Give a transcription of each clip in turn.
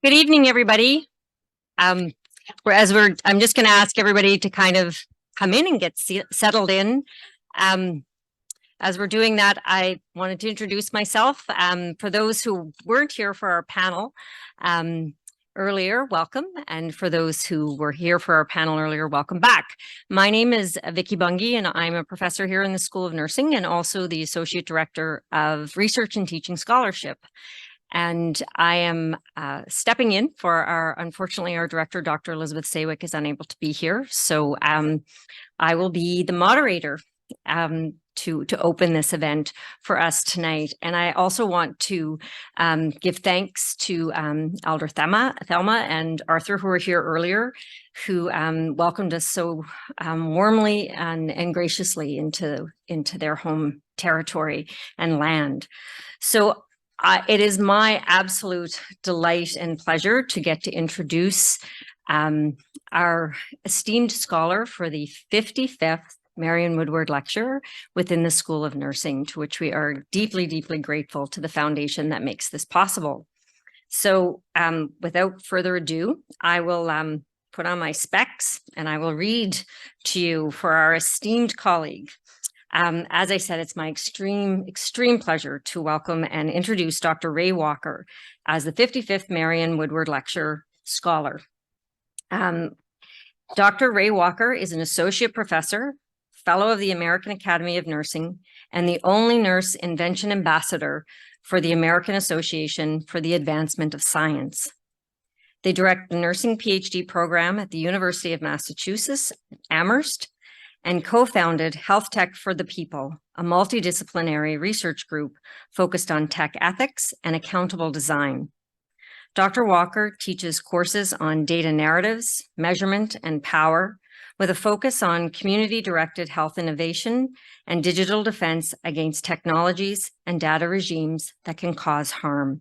Good evening, everybody. I'm just going to ask everybody to kind of come in and get settled in. As we're doing that, I wanted to introduce myself. For those who weren't here for our panel earlier, welcome. And for those who were here for our panel earlier, welcome back. My name is Vicky Bungie, and I'm a professor here in the School of Nursing and also the Associate Director of Research and Teaching Scholarship. And I am stepping in for unfortunately, our director, Dr. Elizabeth Sawick, is unable to be here. So I will be the moderator to open this event for us tonight. And I also want to give thanks to Elder Thelma and Arthur, who were here earlier, who welcomed us so warmly and graciously into their home territory and land. So it is my absolute delight and pleasure to get to introduce our esteemed scholar for the 55th Marion Woodward Lecture within the School of Nursing, to which we are deeply, deeply grateful to the foundation that makes this possible. So without further ado, I will put on my specs and I will read to you for our esteemed colleague. As I said, it's my extreme pleasure to welcome and introduce Dr. Ray Walker as the 55th Marion Woodward Lecture Scholar. Dr. Ray Walker is an associate professor, fellow of the American Academy of Nursing, and the only nurse Invention ambassador for the American Association for the Advancement of Science. They direct the nursing PhD program at the University of Massachusetts, Amherst, and co-founded Health Tech for the People, a multidisciplinary research group focused on tech ethics and accountable design. Dr. Walker teaches courses on data narratives, measurement, and power, with a focus on community-directed health innovation and digital defense against technologies and data regimes that can cause harm.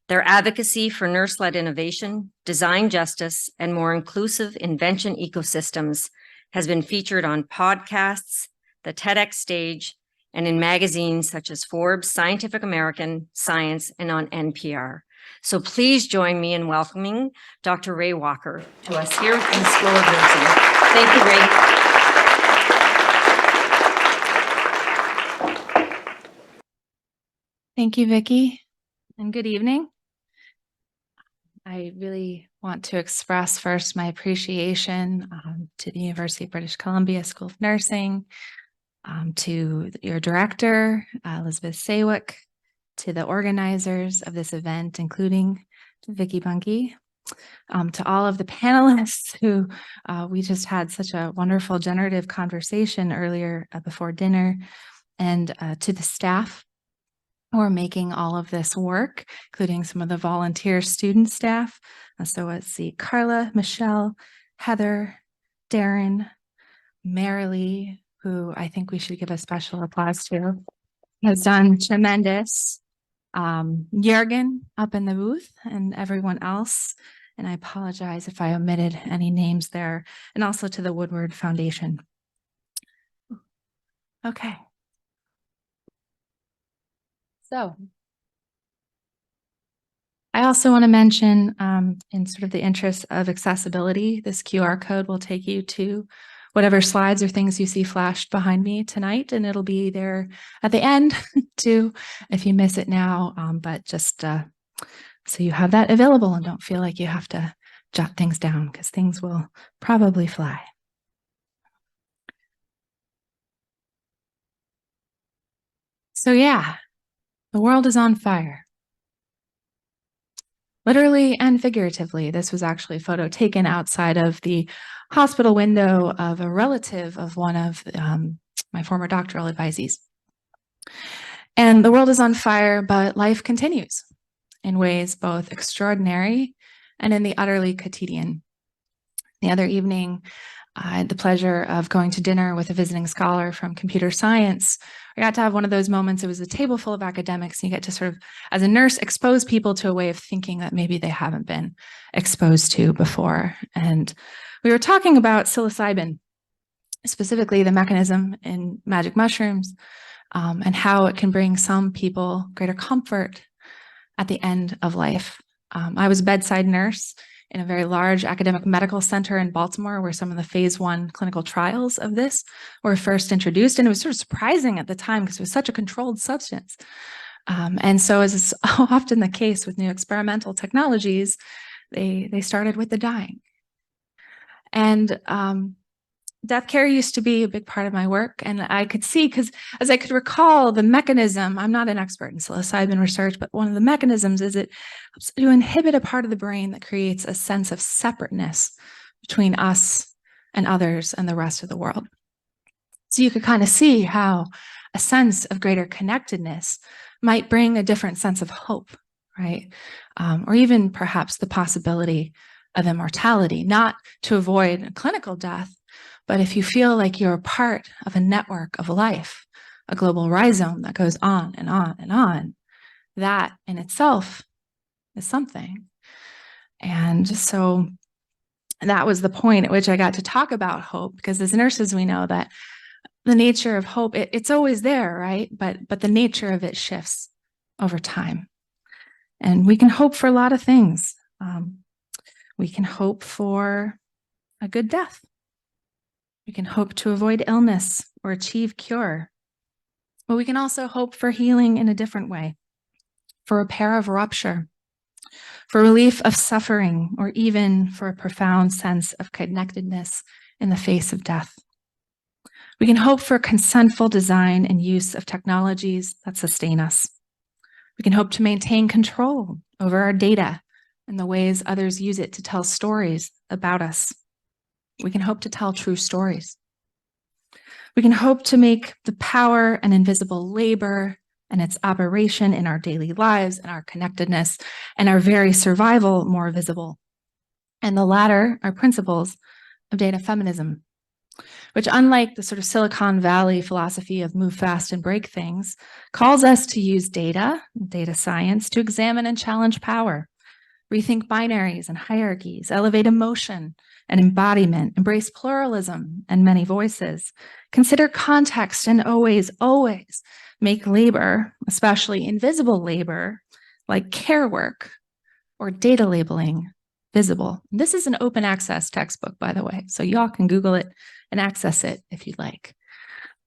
Their advocacy for nurse-led innovation, design justice, and more inclusive invention ecosystems has been featured on podcasts, the TEDx stage, and in magazines such as Forbes, Scientific American, Science, and on NPR. So please join me in welcoming Dr. Ray Walker to us here in the School of Nursing. Thank you, Ray. Thank you, Vicki, and good evening. I really want to express first my appreciation to the University of British Columbia School of Nursing, to your director, Elizabeth Sawick, to the organizers of this event, including Vicki Bungie, to all of the panelists who we just had such a wonderful generative conversation earlier before dinner, and to the staff who are making all of this work, including some of the volunteer student staff. So let's see, Carla, Michelle, Heather, Darren, Marilee, who I think we should give a special applause to, has done tremendous. Jürgen up in the booth and everyone else. And I apologize if I omitted any names there, and also to the Woodward Foundation. Okay. So I also want to mention, in sort of the interest of accessibility, this QR code will take you to whatever slides or things you see flashed behind me tonight, and it'll be there at the end too, if you miss it now, but just so you have that available and don't feel like you have to jot things down, because things will probably fly. So yeah. The world is on fire. Literally and figuratively. This was actually a photo taken outside of the hospital window of a relative of one of my former doctoral advisees. And the world is on fire, but life continues in ways both extraordinary and in the utterly quotidian. The other evening, I had the pleasure of going to dinner with a visiting scholar from computer science. I got to have one of those moments. It was a table full of academics, and you get to sort of, as a nurse, expose people to a way of thinking that maybe they haven't been exposed to before. And we were talking about psilocybin, specifically the mechanism in magic mushrooms, and how it can bring some people greater comfort at the end of life. I was a bedside nurse in a very large academic medical center in Baltimore, where some of the phase 1 clinical trials of this were first introduced. And it was sort of surprising at the time because it was such a controlled substance. And so, as is often the case with new experimental technologies, they started with the dying. And death care used to be a big part of my work. And I could see, because as I could recall the mechanism, I'm not an expert in psilocybin research, but one of the mechanisms is it helps to inhibit a part of the brain that creates a sense of separateness between us and others and the rest of the world. So you could kind of see how a sense of greater connectedness might bring a different sense of hope, right? Or even perhaps the possibility of immortality, not to avoid clinical death, but if you feel like you're a part of a network of life, a global rhizome that goes on and on and on, that in itself is something. And so that was the point at which I got to talk about hope, because as nurses, we know that the nature of hope, it's always there, right? But the nature of it shifts over time. And we can hope for a lot of things. We can hope for a good death. We can hope to avoid illness or achieve cure. But we can also hope for healing in a different way, for repair of rupture, for relief of suffering, or even for a profound sense of connectedness in the face of death. We can hope for consentful design and use of technologies that sustain us. We can hope to maintain control over our data and the ways others use it to tell stories about us. We can hope to tell true stories. We can hope to make the power and invisible labor and its operation in our daily lives and our connectedness and our very survival more visible. And the latter are principles of data feminism, which, unlike the sort of Silicon Valley philosophy of move fast and break things, calls us to use data science to examine and challenge power, rethink binaries and hierarchies, elevate emotion and embodiment, embrace pluralism and many voices, consider context, and always make labor, especially invisible labor, like care work or data labeling, visible. This is an open access textbook, by the way, so y'all can Google it and access it if you'd like.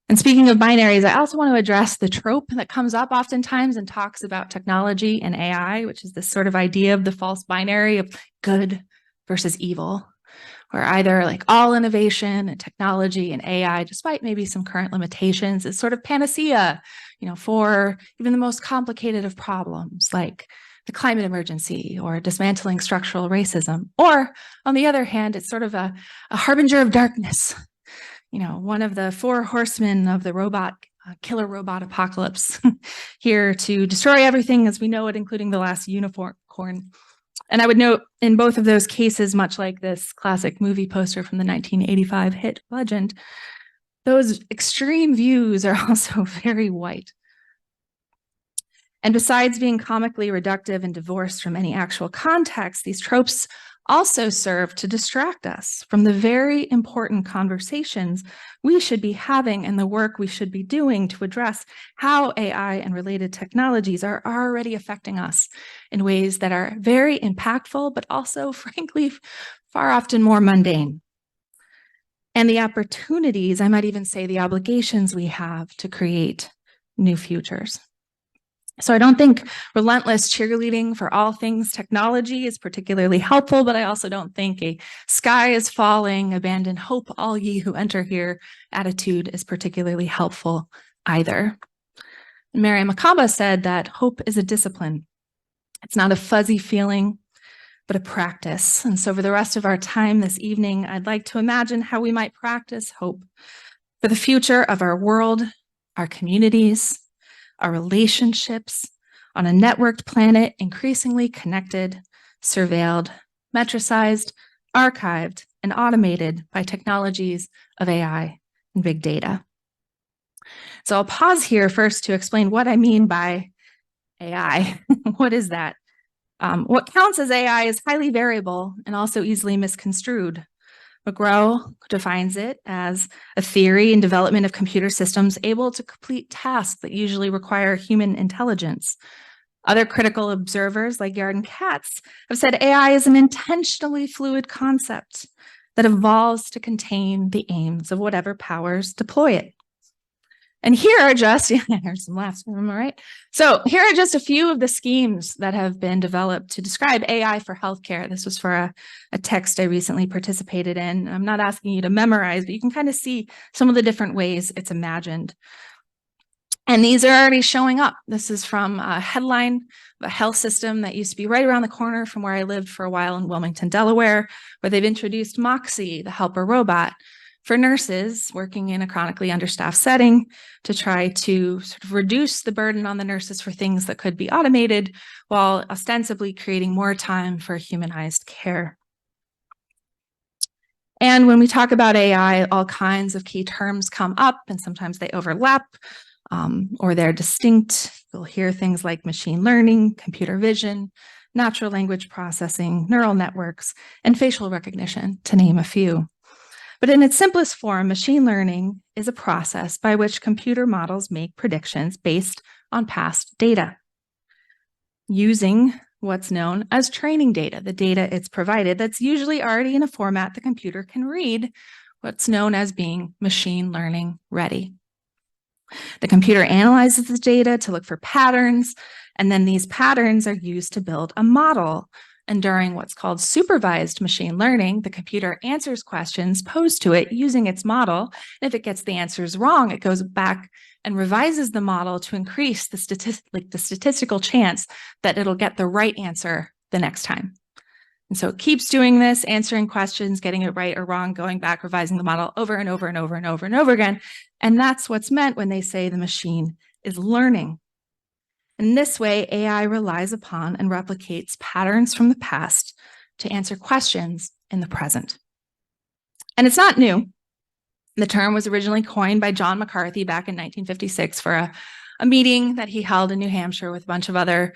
And speaking of binaries, I also want to address the trope that comes up oftentimes and talks about technology and AI, which is this sort of idea of the false binary of good versus evil, where either like all innovation and technology and AI, despite maybe some current limitations, is sort of panacea, for even the most complicated of problems, like the climate emergency or dismantling structural racism. Or on the other hand, it's sort of a harbinger of darkness, one of the 4 horsemen of the killer robot apocalypse, here to destroy everything as we know it, including the last unicorn. And I would note in both of those cases, much like this classic movie poster from the 1985 hit Legend, those extreme views are also very white. And besides being comically reductive and divorced from any actual context, these tropes also serve to distract us from the very important conversations we should be having and the work we should be doing to address how AI and related technologies are already affecting us in ways that are very impactful, but also, frankly, far often more mundane. And the opportunities, I might even say the obligations we have to create new futures. So I don't think relentless cheerleading for all things technology is particularly helpful, but I also don't think a sky is falling, abandon hope, all ye who enter here attitude is particularly helpful either. Marion said that hope is a discipline. It's not a fuzzy feeling, but a practice. And so for the rest of our time this evening, I'd like to imagine how we might practice hope for the future of our world, our communities, our relationships on a networked planet, increasingly connected, surveilled, metricized, archived, and automated by technologies of AI and big data. So I'll pause here first to explain what I mean by AI. What is that? What counts as AI is highly variable and also easily misconstrued. McGraw defines it as a theory and development of computer systems able to complete tasks that usually require human intelligence. Other critical observers like Yard and Katz have said AI is an intentionally fluid concept that evolves to contain the aims of whatever powers deploy it. And here are just, there's some laughs from them, all right? So here are just a few of the schemes that have been developed to describe AI for healthcare. This was for a text I recently participated in. I'm not asking you to memorize, but you can kind of see some of the different ways it's imagined. And these are already showing up. This is from a headline of a health system that used to be right around the corner from where I lived for a while in Wilmington, Delaware, where they've introduced Moxie, the helper robot, for nurses working in a chronically understaffed setting to try to sort of reduce the burden on the nurses for things that could be automated while ostensibly creating more time for humanized care. And when we talk about AI, all kinds of key terms come up, and sometimes they overlap or they're distinct. You'll hear things like machine learning, computer vision, natural language processing, neural networks, and facial recognition, to name a few. But in its simplest form, machine learning is a process by which computer models make predictions based on past data, using what's known as training data, the data it's provided that's usually already in a format the computer can read, what's known as being machine learning ready. The computer analyzes the data to look for patterns, and then these patterns are used to build a model. And during what's called supervised machine learning, the computer answers questions posed to it using its model. And if it gets the answers wrong, it goes back and revises the model to increase the statistical chance that it'll get the right answer the next time. And so it keeps doing this, answering questions, getting it right or wrong, going back, revising the model over and over and over and over and over again. And that's what's meant when they say the machine is learning. In this way, AI relies upon and replicates patterns from the past to answer questions in the present. And it's not new. The term was originally coined by John McCarthy back in 1956 for a meeting that he held in New Hampshire with a bunch of other,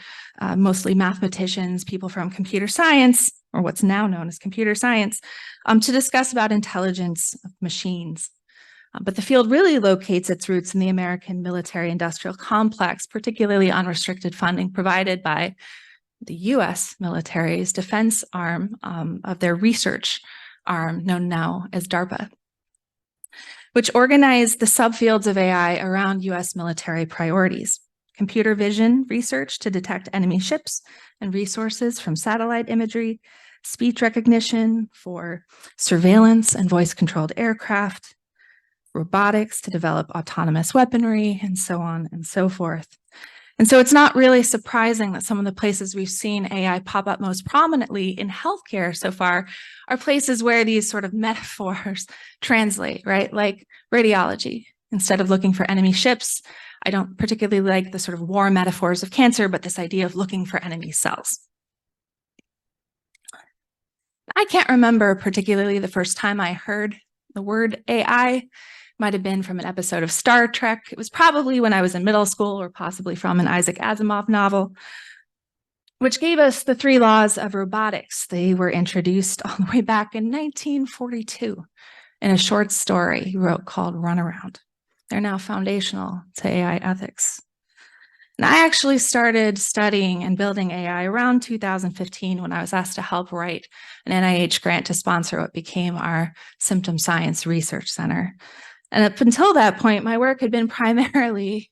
mostly mathematicians, people from computer science, or what's now known as computer science, to discuss about intelligence of machines. But the field really locates its roots in the American military-industrial complex, particularly unrestricted funding provided by the U.S. military's defense arm of their research arm, known now as DARPA, which organized the subfields of AI around U.S. military priorities: computer vision research to detect enemy ships and resources from satellite imagery, speech recognition for surveillance and voice-controlled aircraft, robotics to develop autonomous weaponry, and so on and so forth. And so it's not really surprising that some of the places we've seen AI pop up most prominently in healthcare so far are places where these sort of metaphors translate, right? Like radiology. Instead of looking for enemy ships, I don't particularly like the sort of war metaphors of cancer, but this idea of looking for enemy cells. I can't remember particularly the first time I heard the word AI. Might have been from an episode of Star Trek. It was probably when I was in middle school, or possibly from an Isaac Asimov novel, which gave us the 3 laws of robotics. They were introduced all the way back in 1942 in a short story he wrote called Runaround. They're now foundational to AI ethics. And I actually started studying and building AI around 2015 when I was asked to help write an NIH grant to sponsor what became our Symptom Science Research Center. And up until that point, my work had been primarily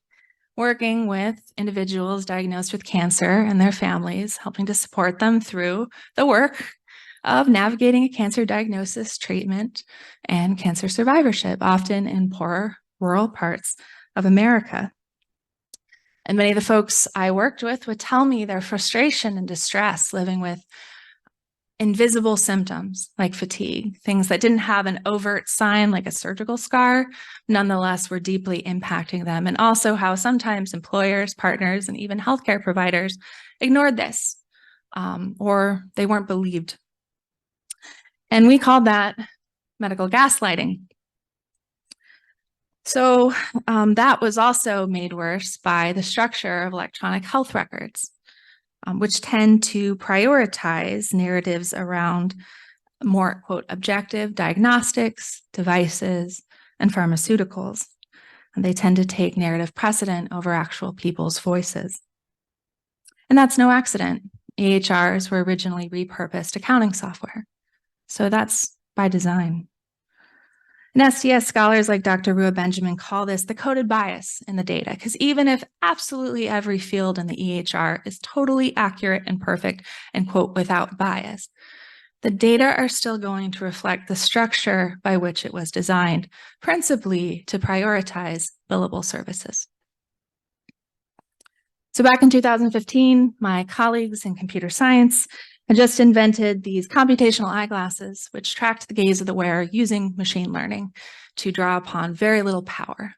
working with individuals diagnosed with cancer and their families, helping to support them through the work of navigating a cancer diagnosis, treatment, and cancer survivorship, often in poorer rural parts of America. And many of the folks I worked with would tell me their frustration and distress living with invisible symptoms like fatigue, things that didn't have an overt sign like a surgical scar, nonetheless were deeply impacting them. And also how sometimes employers, partners, and even healthcare providers ignored this, or they weren't believed. And we called that medical gaslighting. So that was also made worse by the structure of electronic health records, which tend to prioritize narratives around more, quote, objective diagnostics, devices, and pharmaceuticals. And they tend to take narrative precedent over actual people's voices. And that's no accident. EHRs were originally repurposed accounting software. So that's by design. And STS scholars like Dr. Rua Benjamin call this the coded bias in the data, because even if absolutely every field in the EHR is totally accurate and perfect and, quote, without bias, the data are still going to reflect the structure by which it was designed, principally to prioritize billable services. So back in 2015, my colleagues in computer science had just invented these computational eyeglasses, which tracked the gaze of the wearer using machine learning to draw upon very little power.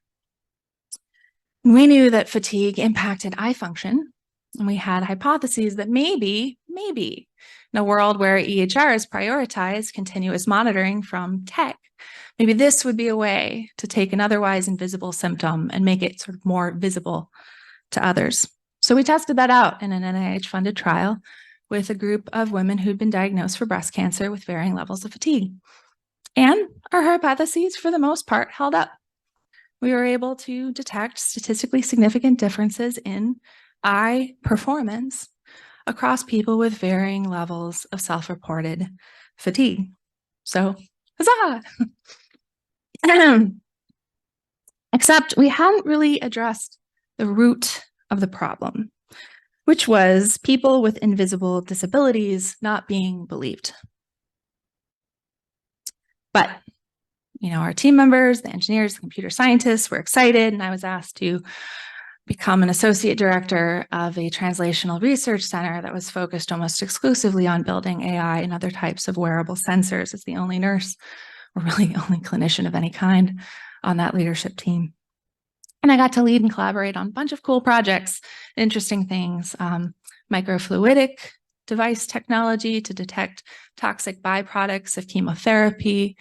And we knew that fatigue impacted eye function, and we had hypotheses that maybe in a world where EHRs prioritize continuous monitoring from tech, maybe this would be a way to take an otherwise invisible symptom and make it sort of more visible to others. So we tested that out in an NIH-funded trial with a group of women who'd been diagnosed for breast cancer with varying levels of fatigue. And our hypotheses, for the most part, held up. We were able to detect statistically significant differences in eye performance across people with varying levels of self-reported fatigue. So, huzzah! Except we hadn't really addressed the root of the problem, which was people with invisible disabilities not being believed. But, our team members, the engineers, the computer scientists were excited, and I was asked to become an associate director of a translational research center that was focused almost exclusively on building AI and other types of wearable sensors as the only nurse, or really only clinician of any kind, on that leadership team. And I got to lead and collaborate on a bunch of cool projects, interesting things, microfluidic device technology to detect toxic byproducts of chemotherapy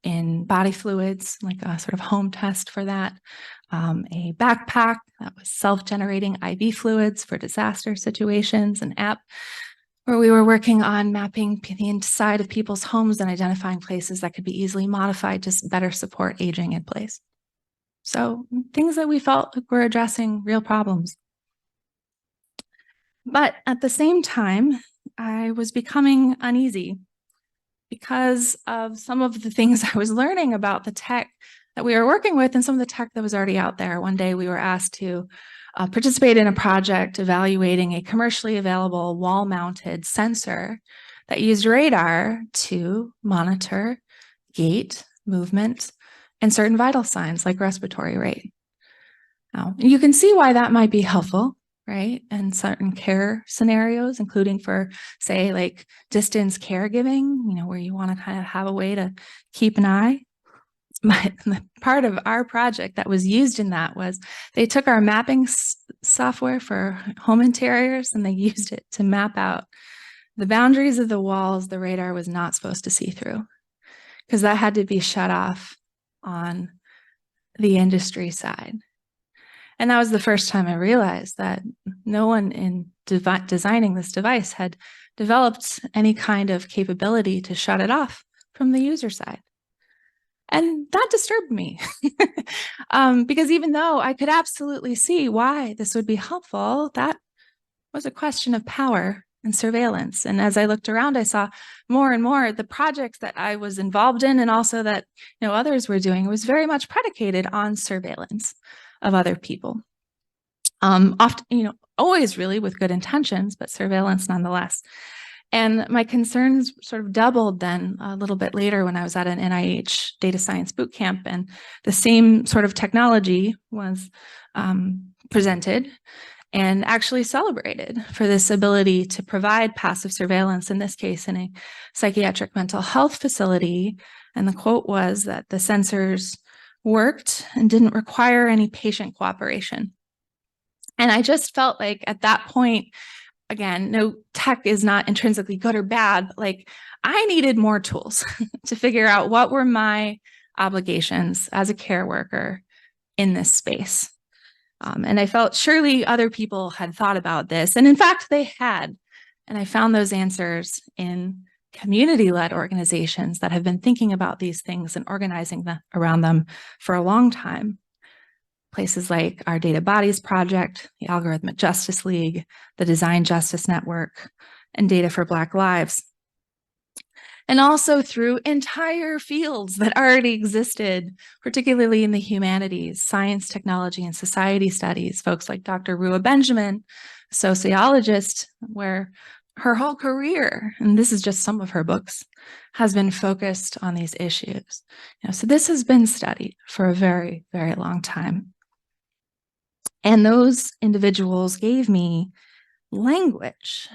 in body fluids, like a sort of home test for that, a backpack that was self-generating IV fluids for disaster situations, an app where we were working on mapping the inside of people's homes and identifying places that could be easily modified to better support aging in place. So things that we felt like were addressing real problems. But at the same time, I was becoming uneasy because of some of the things I was learning about the tech that we were working with and some of the tech that was already out there. One day we were asked to participate in a project evaluating a commercially available wall-mounted sensor that used radar to monitor gait, movement, and certain vital signs like respiratory rate. Now, you can see why that might be helpful, right? In certain care scenarios, including for, say, like distance caregiving, where you want to kind of have a way to keep an eye. But the part of our project that was used in that was they took our mapping software for home interiors and they used it to map out the boundaries of the walls the radar was not supposed to see through, because that had to be shut off on the industry side. And that was the first time I realized that no one in designing this device had developed any kind of capability to shut it off from the user side. And that disturbed me because even though I could absolutely see why this would be helpful, that was a question of power and surveillance. And as I looked around, I saw more and more the projects that I was involved in and also that others were doing was very much predicated on surveillance of other people. Often, always really with good intentions, but surveillance nonetheless. And my concerns sort of doubled then a little bit later when I was at an NIH data science boot camp, and the same sort of technology was presented and actually celebrated for this ability to provide passive surveillance, in this case in a psychiatric mental health facility. And the quote was that the sensors worked and didn't require any patient cooperation. And I just felt like at that point, again, no, tech is not intrinsically good or bad, but like I needed more tools to figure out what were my obligations as a care worker in this space. And I felt surely other people had thought about this. And in fact, they had. And I found those answers in community-led organizations that have been thinking about these things and organizing around them for a long time. places like our Data Bodies Project, the Algorithmic Justice League, the Design Justice Network, and Data for Black Lives. And also through entire fields that already existed, particularly in the humanities, science, technology, and society studies, folks like Dr. Rua Benjamin, a sociologist, where her whole career, and this is just some of her books, has been focused on these issues. So this has been studied for a very, very long time. And those individuals gave me language.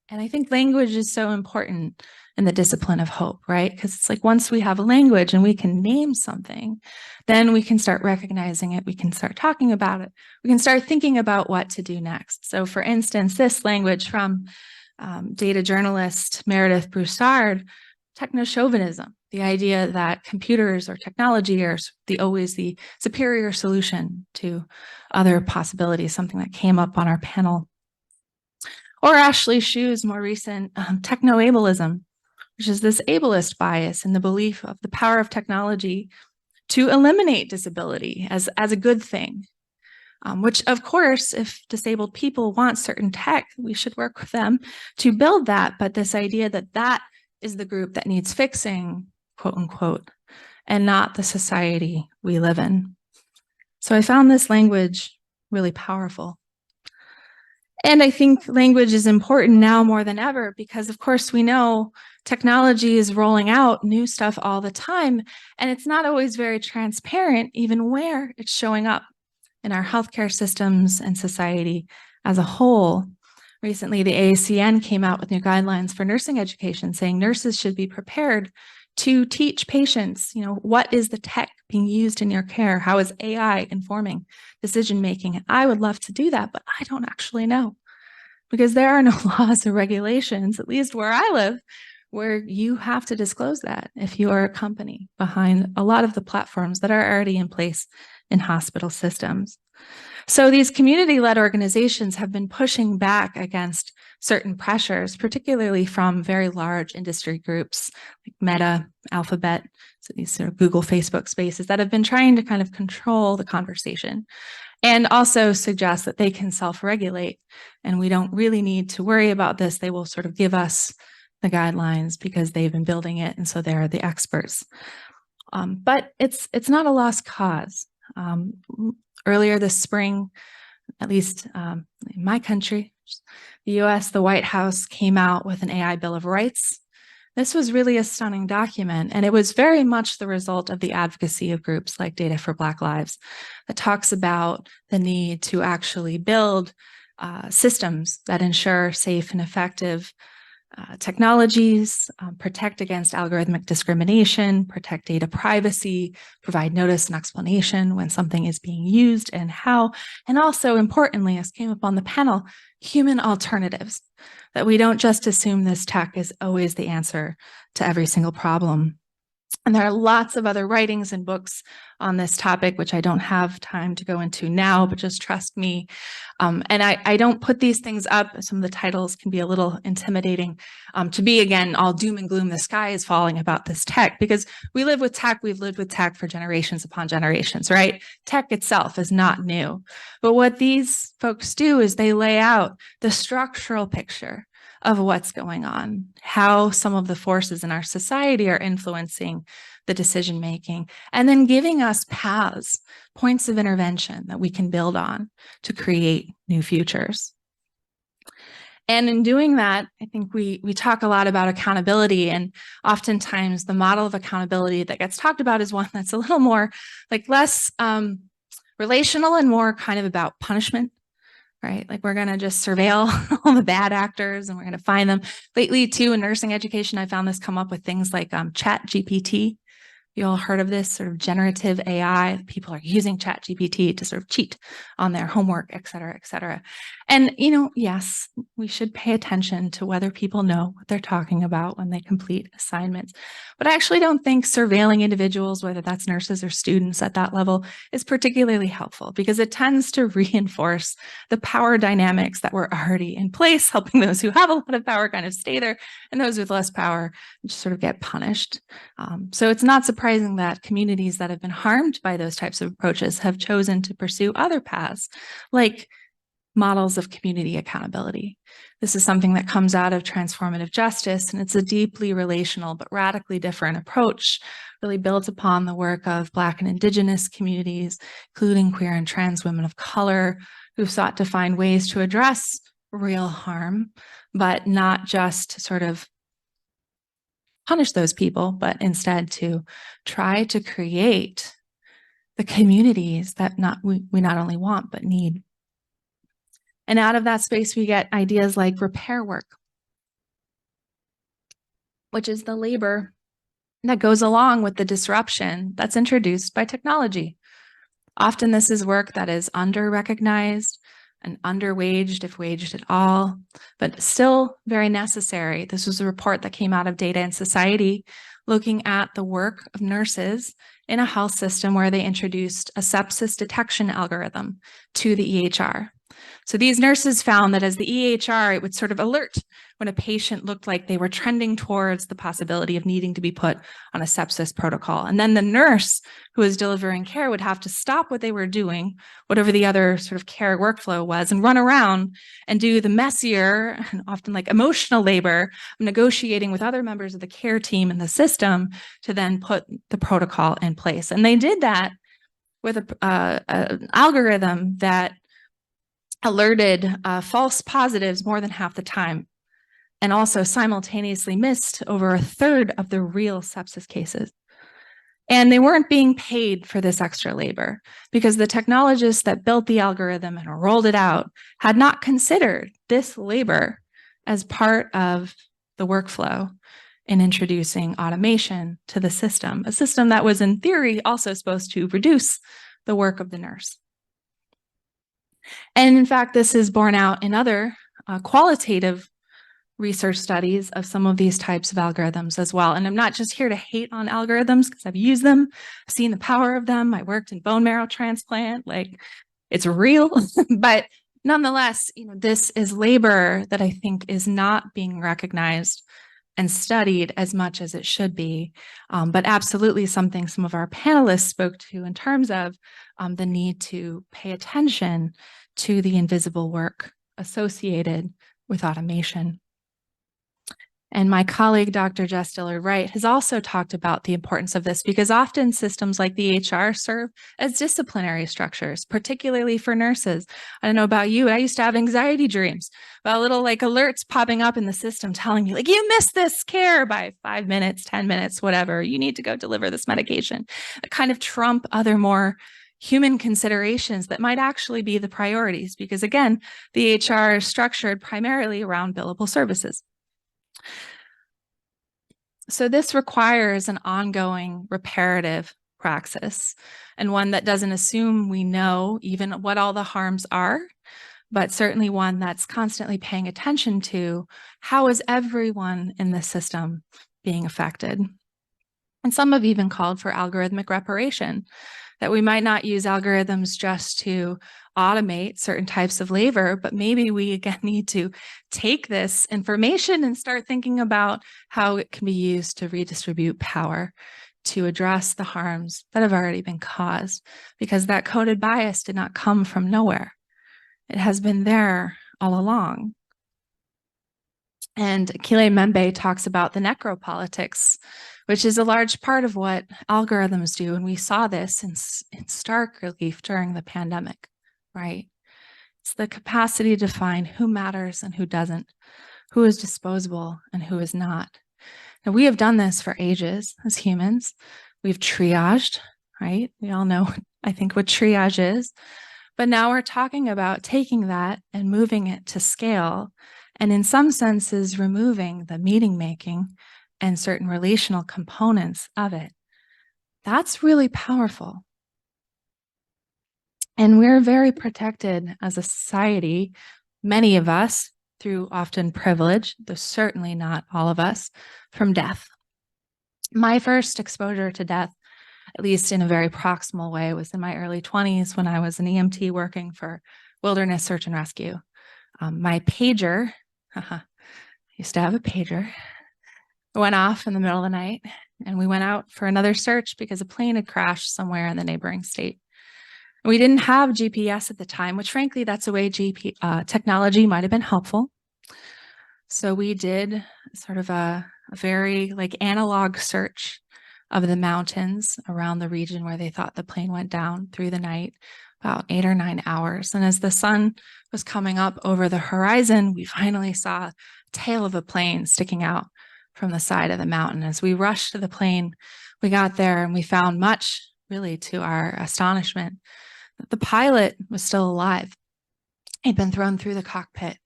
And I think language is so important in the discipline of hope, right? Because it's like once we have a language and we can name something, then we can start recognizing it. We can start talking about it. We can start thinking about what to do next. So for instance, this language from data journalist Meredith Broussard, techno-chauvinism, the idea that computers or technology are always the superior solution to other possibilities, something that came up on our panel. Or Ashley Shu's more recent techno-ableism, which is this ableist bias in the belief of the power of technology to eliminate disability as a good thing, which of course, if disabled people want certain tech, we should work with them to build that. But this idea that that is the group that needs fixing, quote unquote, and not the society we live in. So I found this language really powerful. And I think language is important now more than ever because, of course, we know technology is rolling out new stuff all the time, and it's not always very transparent even where it's showing up in our healthcare systems and society as a whole. Recently, the AACN came out with new guidelines for nursing education, saying nurses should be prepared to teach patients, what is the tech being used in your care? How is AI informing decision-making? I would love to do that, but I don't actually know because there are no laws or regulations, at least where I live, where you have to disclose that if you are a company behind a lot of the platforms that are already in place in hospital systems. So these community-led organizations have been pushing back against certain pressures, particularly from very large industry groups like Meta, Alphabet, so these sort of Google, Facebook spaces that have been trying to kind of control the conversation and also suggest that they can self-regulate and we don't really need to worry about this. They will sort of give us the guidelines because they've been building it and so they're the experts. But it's not a lost cause. Earlier this spring, at least in my country, the US, the White House came out with an AI Bill of Rights. This was really a stunning document, and it was very much the result of the advocacy of groups like Data for Black Lives that talks about the need to actually build systems that ensure safe and effective technologies, protect against algorithmic discrimination, protect data privacy, provide notice and explanation when something is being used and how, and also importantly, as came up on the panel, human alternatives, that we don't just assume this tech is always the answer to every single problem. And there are lots of other writings and books on this topic, which I don't have time to go into now, but just trust me. And I don't put these things up. Some of the titles can be a little intimidating to be, again, all doom and gloom, the sky is falling about this tech, because we live with tech. We've lived with tech for generations upon generations, right? Tech itself is not new. But what these folks do is they lay out the structural picture of what's going on, how some of the forces in our society are influencing the decision-making, and then giving us paths, points of intervention that we can build on to create new futures. And in doing that, I think we talk a lot about accountability, and oftentimes the model of accountability that gets talked about is one that's a little more like less relational and more kind of about punishment. Right? Like we're going to just surveil all the bad actors and we're going to find them. Lately too, in nursing education, I found this come up with things like Chat GPT. You all heard of this sort of generative AI? People are using Chat GPT to sort of cheat on their homework, et cetera, et cetera. And, yes, we should pay attention to whether people know what they're talking about when they complete assignments. But I actually don't think surveilling individuals, whether that's nurses or students at that level, is particularly helpful because it tends to reinforce the power dynamics that were already in place, helping those who have a lot of power kind of stay there and those with less power just sort of get punished. So it's not surprising surprising that communities that have been harmed by those types of approaches have chosen to pursue other paths, like models of community accountability. This is something that comes out of transformative justice, and it's a deeply relational but radically different approach, really built upon the work of Black and Indigenous communities, including queer and trans women of color, who've sought to find ways to address real harm, but not just sort of punish those people, but instead to try to create the communities that we not only want, but need. And out of that space, we get ideas like repair work, which is the labor that goes along with the disruption that's introduced by technology. Often this is work that is under-recognized and underwaged, if waged at all, but still very necessary. This was a report that came out of Data and Society looking at the work of nurses in a health system where they introduced a sepsis detection algorithm to the EHR. So these nurses found that as the EHR, it would sort of alert when a patient looked like they were trending towards the possibility of needing to be put on a sepsis protocol. And then the nurse who was delivering care would have to stop what they were doing, whatever the other sort of care workflow was, and run around and do the messier and often like emotional labor of negotiating with other members of the care team in the system to then put the protocol in place. And they did that with an algorithm that alerted false positives more than half the time, and also simultaneously missed over a third of the real sepsis cases. And they weren't being paid for this extra labor because the technologists that built the algorithm and rolled it out had not considered this labor as part of the workflow in introducing automation to the system, a system that was in theory also supposed to reduce the work of the nurse. And in fact, this is borne out in other qualitative research studies of some of these types of algorithms as well. And I'm not just here to hate on algorithms because I've used them, I've seen the power of them. I worked in bone marrow transplant, like it's real, but nonetheless, this is labor that I think is not being recognized and studied as much as it should be, but absolutely something some of our panelists spoke to in terms of the need to pay attention to the invisible work associated with automation. And my colleague, Dr. Jess Dillard-Wright, has also talked about the importance of this because often systems like the EHR serve as disciplinary structures, particularly for nurses. I don't know about you, I used to have anxiety dreams about little like alerts popping up in the system telling me like, you missed this care by 5 minutes, 10 minutes, whatever, you need to go deliver this medication. That kind of trump other more human considerations that might actually be the priorities because again, the EHR is structured primarily around billable services. So this requires an ongoing reparative praxis and one that doesn't assume we know even what all the harms are, but certainly one that's constantly paying attention to how is everyone in the system being affected. And some have even called for algorithmic reparation, that we might not use algorithms just to automate certain types of labor, but maybe we again need to take this information and start thinking about how it can be used to redistribute power to address the harms that have already been caused, because that coded bias did not come from nowhere. It has been there all along. And Kile Membe talks about the necropolitics, which is a large part of what algorithms do. And we saw this in stark relief during the pandemic, right? It's the capacity to define who matters and who doesn't, who is disposable and who is not. Now, we have done this for ages as humans. We've triaged, right? We all know, I think, what triage is. But now we're talking about taking that and moving it to scale, and in some senses, removing the meaning making and certain relational components of it. That's really powerful. And we're very protected as a society, many of us, through often privilege, though certainly not all of us, from death. My first exposure to death, at least in a very proximal way, was in my early 20s when I was an EMT working for Wilderness Search and Rescue. My pager, used to have a pager, went off in the middle of the night, and we went out for another search because a plane had crashed somewhere in the neighboring state. We didn't have GPS at the time, which frankly, that's a way technology might have been helpful. So we did sort of a very like analog search of the mountains around the region where they thought the plane went down through the night, about 8 or 9 hours. And as the sun was coming up over the horizon, we finally saw the tail of a plane sticking out from the side of the mountain. As we rushed to the plane, we got there and we found, much really to our astonishment, that the pilot was still alive. He'd been thrown through the cockpit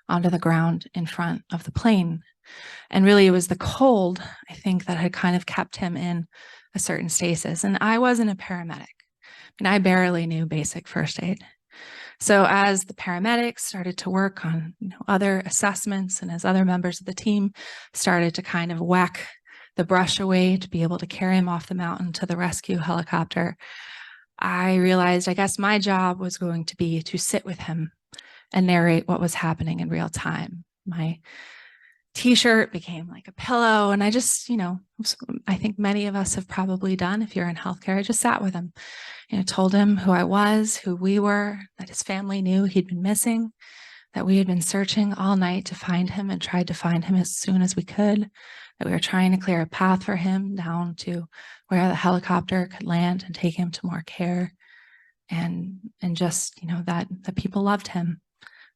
onto the ground in front of the plane. And really it was the cold, I think, that had kind of kept him in a certain stasis. And I wasn't a paramedic. I mean, I barely knew basic first aid. So as the paramedics started to work on other assessments, and as other members of the team started to kind of whack the brush away to be able to carry him off the mountain to the rescue helicopter, I realized, I guess my job was going to be to sit with him and narrate what was happening in real time. My t-shirt became like a pillow, and I just, I think many of us have probably done, if you're in healthcare, I just sat with him, told him who I was, who we were, that his family knew he'd been missing, that we had been searching all night to find him and tried to find him as soon as we could, that we were trying to clear a path for him down to where the helicopter could land and take him to more care, and just, that people loved him,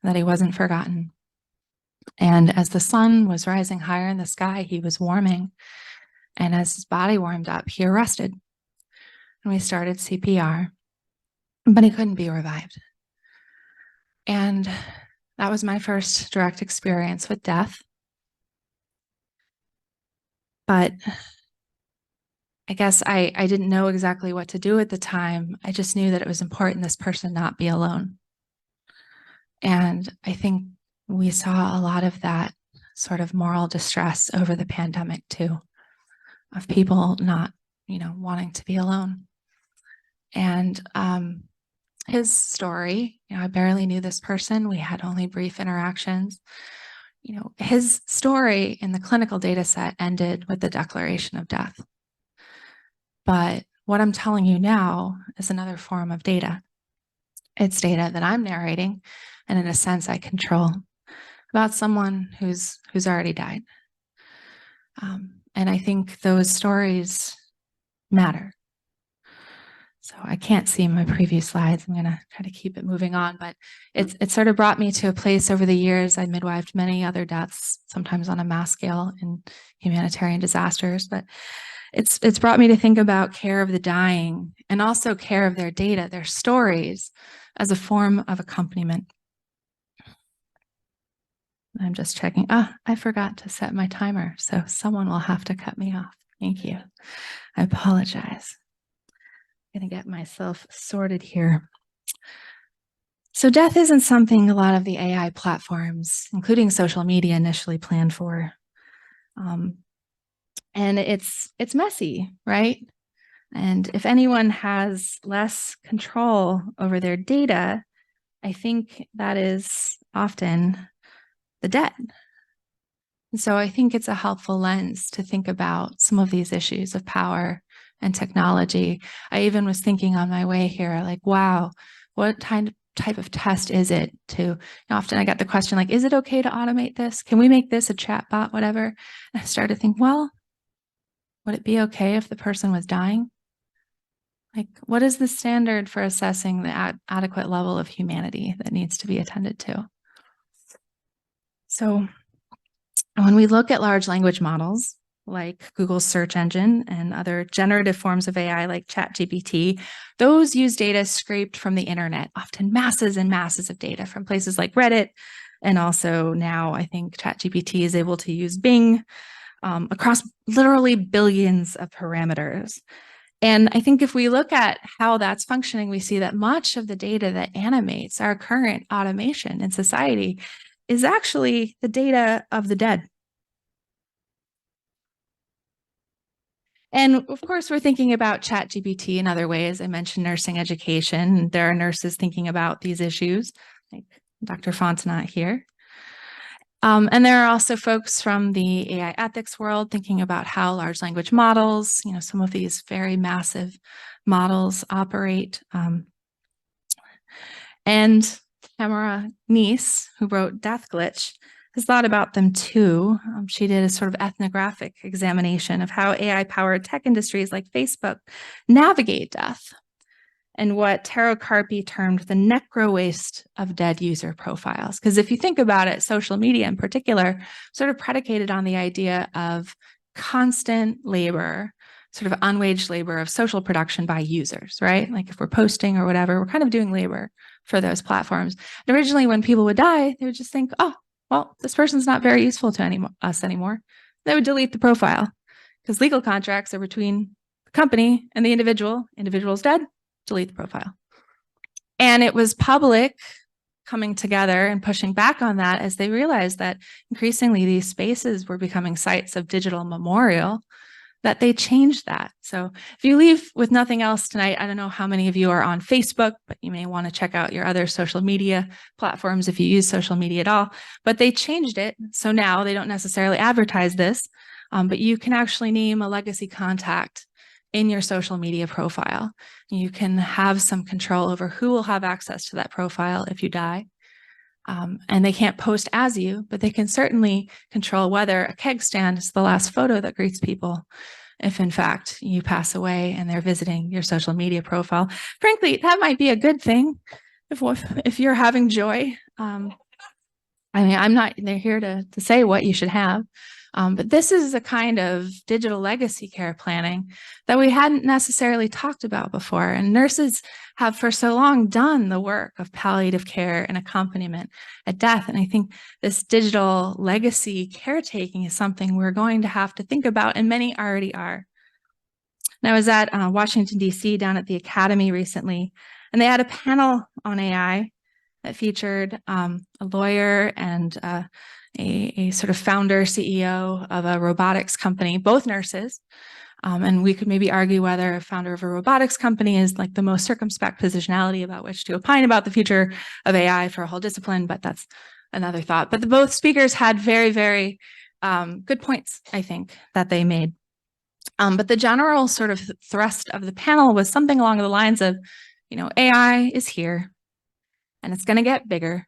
that he wasn't forgotten. And as the sun was rising higher in the sky, he was warming. And as his body warmed up, he arrested. And we started CPR, but he couldn't be revived. And that was my first direct experience with death. But I guess I didn't know exactly what to do at the time. I just knew that it was important this person not be alone. And I think we saw a lot of that sort of moral distress over the pandemic too, of people not, wanting to be alone. And his story, I barely knew this person. We had only brief interactions. His story in the clinical data set ended with the declaration of death. But what I'm telling you now is another form of data. It's data that I'm narrating, and in a sense I control, about someone who's already died. And I think those stories matter. So I can't see my previous slides. I'm going to try to keep it moving on, but it sort of brought me to a place over the years. I midwifed many other deaths, sometimes on a mass scale in humanitarian disasters, but it's brought me to think about care of the dying, and also care of their data, their stories, as a form of accompaniment. I'm just checking. I forgot to set my timer, so someone will have to cut me off. Thank you. I apologize. I'm going to get myself sorted here. So death isn't something a lot of the AI platforms, including social media, initially planned for. And it's messy, right? And if anyone has less control over their data, I think that is often the dead. And so I think it's a helpful lens to think about some of these issues of power and technology. I even was thinking on my way here, like, wow, what type of test is it to, often I get the question, like, is it okay to automate this? Can we make this a chat bot, whatever? And I started to think, well, would it be okay if the person was dying? Like, what is the standard for assessing the adequate level of humanity that needs to be attended to? So when we look at large language models, like Google's search engine and other generative forms of AI like ChatGPT, those use data scraped from the internet, often masses and masses of data from places like Reddit. And also now I think ChatGPT is able to use Bing across literally billions of parameters. And I think if we look at how that's functioning, we see that much of the data that animates our current automation in society is actually the data of the dead. And of course, we're thinking about ChatGPT in other ways. I mentioned nursing education. There are nurses thinking about these issues, like Dr. Font's not here. And there are also folks from the AI ethics world thinking about how large language models, some of these very massive models operate. And Tamara Neese, who wrote Death Glitch, has thought about them too. She did a sort of ethnographic examination of how AI-powered tech industries like Facebook navigate death, and what Taro Carpi termed the necro waste of dead user profiles. Because if you think about it, social media in particular, sort of predicated on the idea of constant labor, sort of unwaged labor of social production by users, right? Like if we're posting or whatever, we're kind of doing labor for those platforms. And originally when people would die, they would just think, oh, well, this person's not very useful to us anymore. They would delete the profile because legal contracts are between the company and the individual. Individual's dead, delete the profile. And it was public coming together and pushing back on that as they realized that increasingly these spaces were becoming sites of digital memorial, that they changed that. So if you leave with nothing else tonight, I don't know how many of you are on Facebook, but you may want to check out your other social media platforms if you use social media at all. But they changed it. So now they don't necessarily advertise this, but you can actually name a legacy contact in your social media profile. You can have some control over who will have access to that profile if you die. And they can't post as you, but they can certainly control whether a keg stand is the last photo that greets people if in fact you pass away and they're visiting your social media profile. Frankly, that might be a good thing if you're having joy. I mean, I'm not here to say what you should have, but this is a kind of digital legacy care planning that we hadn't necessarily talked about before. And nurses have for so long done the work of palliative care and accompaniment at death. And I think this digital legacy caretaking is something we're going to have to think about, and many already are. And I was at Washington, D.C. down at the Academy recently, and they had a panel on AI that featured a lawyer and a sort of founder, CEO of a robotics company, both nurses. And we could maybe argue whether a founder of a robotics company is like the most circumspect positionality about which to opine about the future of AI for a whole discipline, but that's another thought. But both speakers had very, very good points, I think, that they made. But the general sort of thrust of the panel was something along the lines of, AI is here and it's going to get bigger.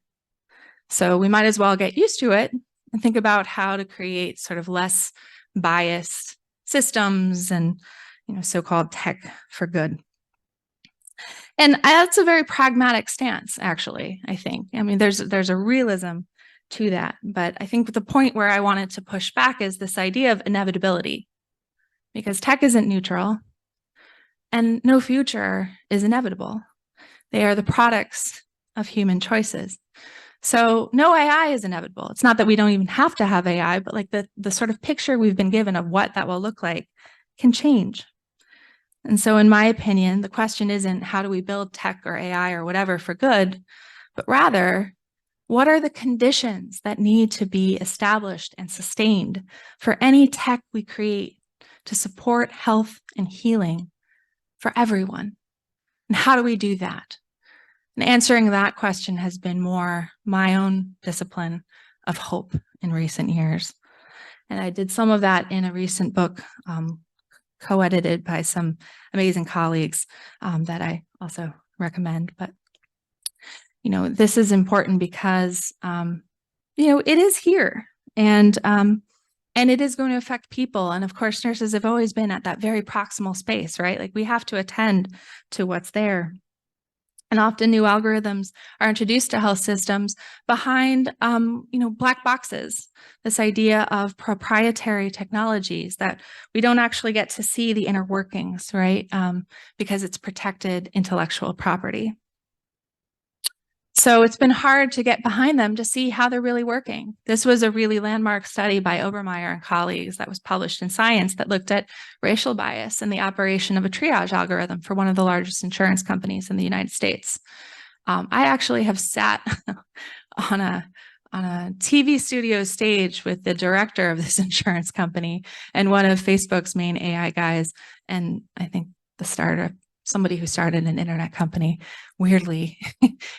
So we might as well get used to it and think about how to create sort of less biased systems and, so-called tech for good. And that's a very pragmatic stance, actually, I think. I mean, there's a realism to that. But I think the point where I wanted to push back is this idea of inevitability, because tech isn't neutral and no future is inevitable. They are the products of human choices. So no AI is inevitable. It's not that we don't even have to have AI, but like the sort of picture we've been given of what that will look like can change. And so in my opinion, the question isn't how do we build tech or AI or whatever for good, but rather, what are the conditions that need to be established and sustained for any tech we create to support health and healing for everyone? And how do we do that? And answering that question has been more my own discipline of hope in recent years. And I did some of that in a recent book, co-edited by some amazing colleagues that I also recommend. But, this is important because, it is here and it is going to affect people. And of course, nurses have always been at that very proximal space, right? Like we have to attend to what's there. And often new algorithms are introduced to health systems behind, black boxes, this idea of proprietary technologies that we don't actually get to see the inner workings, right? Because it's protected intellectual property. So it's been hard to get behind them to see how they're really working. This was a really landmark study by Obermeyer and colleagues that was published in Science that looked at racial bias and the operation of a triage algorithm for one of the largest insurance companies in the United States. I actually have sat on a TV studio stage with the director of this insurance company and one of Facebook's main AI guys, and I think the startup somebody who started an internet company, weirdly,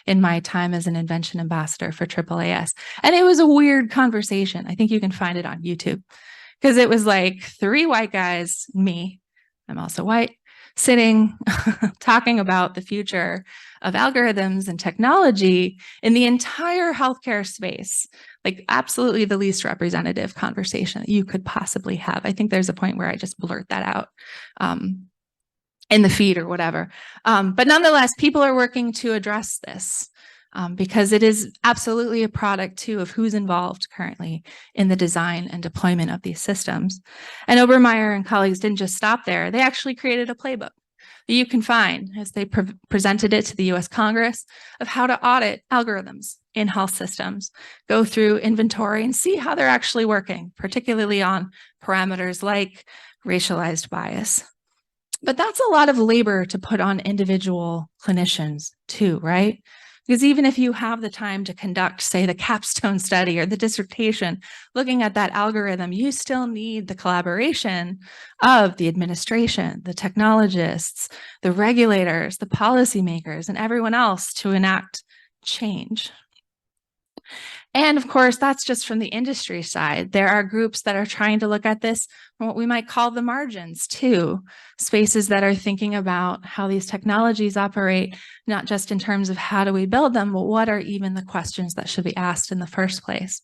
in my time as an Invention ambassador for AAAS. And it was a weird conversation. I think you can find it on YouTube, because it was like 3 white guys, me, I'm also white, sitting talking about the future of algorithms and technology in the entire healthcare space, like absolutely the least representative conversation that you could possibly have. I think there's a point where I just blurt that out in the feed or whatever. But nonetheless, people are working to address this because it is absolutely a product too of who's involved currently in the design and deployment of these systems. And Obermeyer and colleagues didn't just stop there. They actually created a playbook that you can find as they presented it to the US Congress of how to audit algorithms in health systems, go through inventory and see how they're actually working, particularly on parameters like racialized bias. But that's a lot of labor to put on individual clinicians too, right? Because even if you have the time to conduct, say, the capstone study or the dissertation, looking at that algorithm, you still need the collaboration of the administration, the technologists, the regulators, the policymakers, and everyone else to enact change. And of course, that's just from the industry side. There are groups that are trying to look at this from what we might call the margins too, spaces that are thinking about how these technologies operate, not just in terms of how do we build them, but what are even the questions that should be asked in the first place.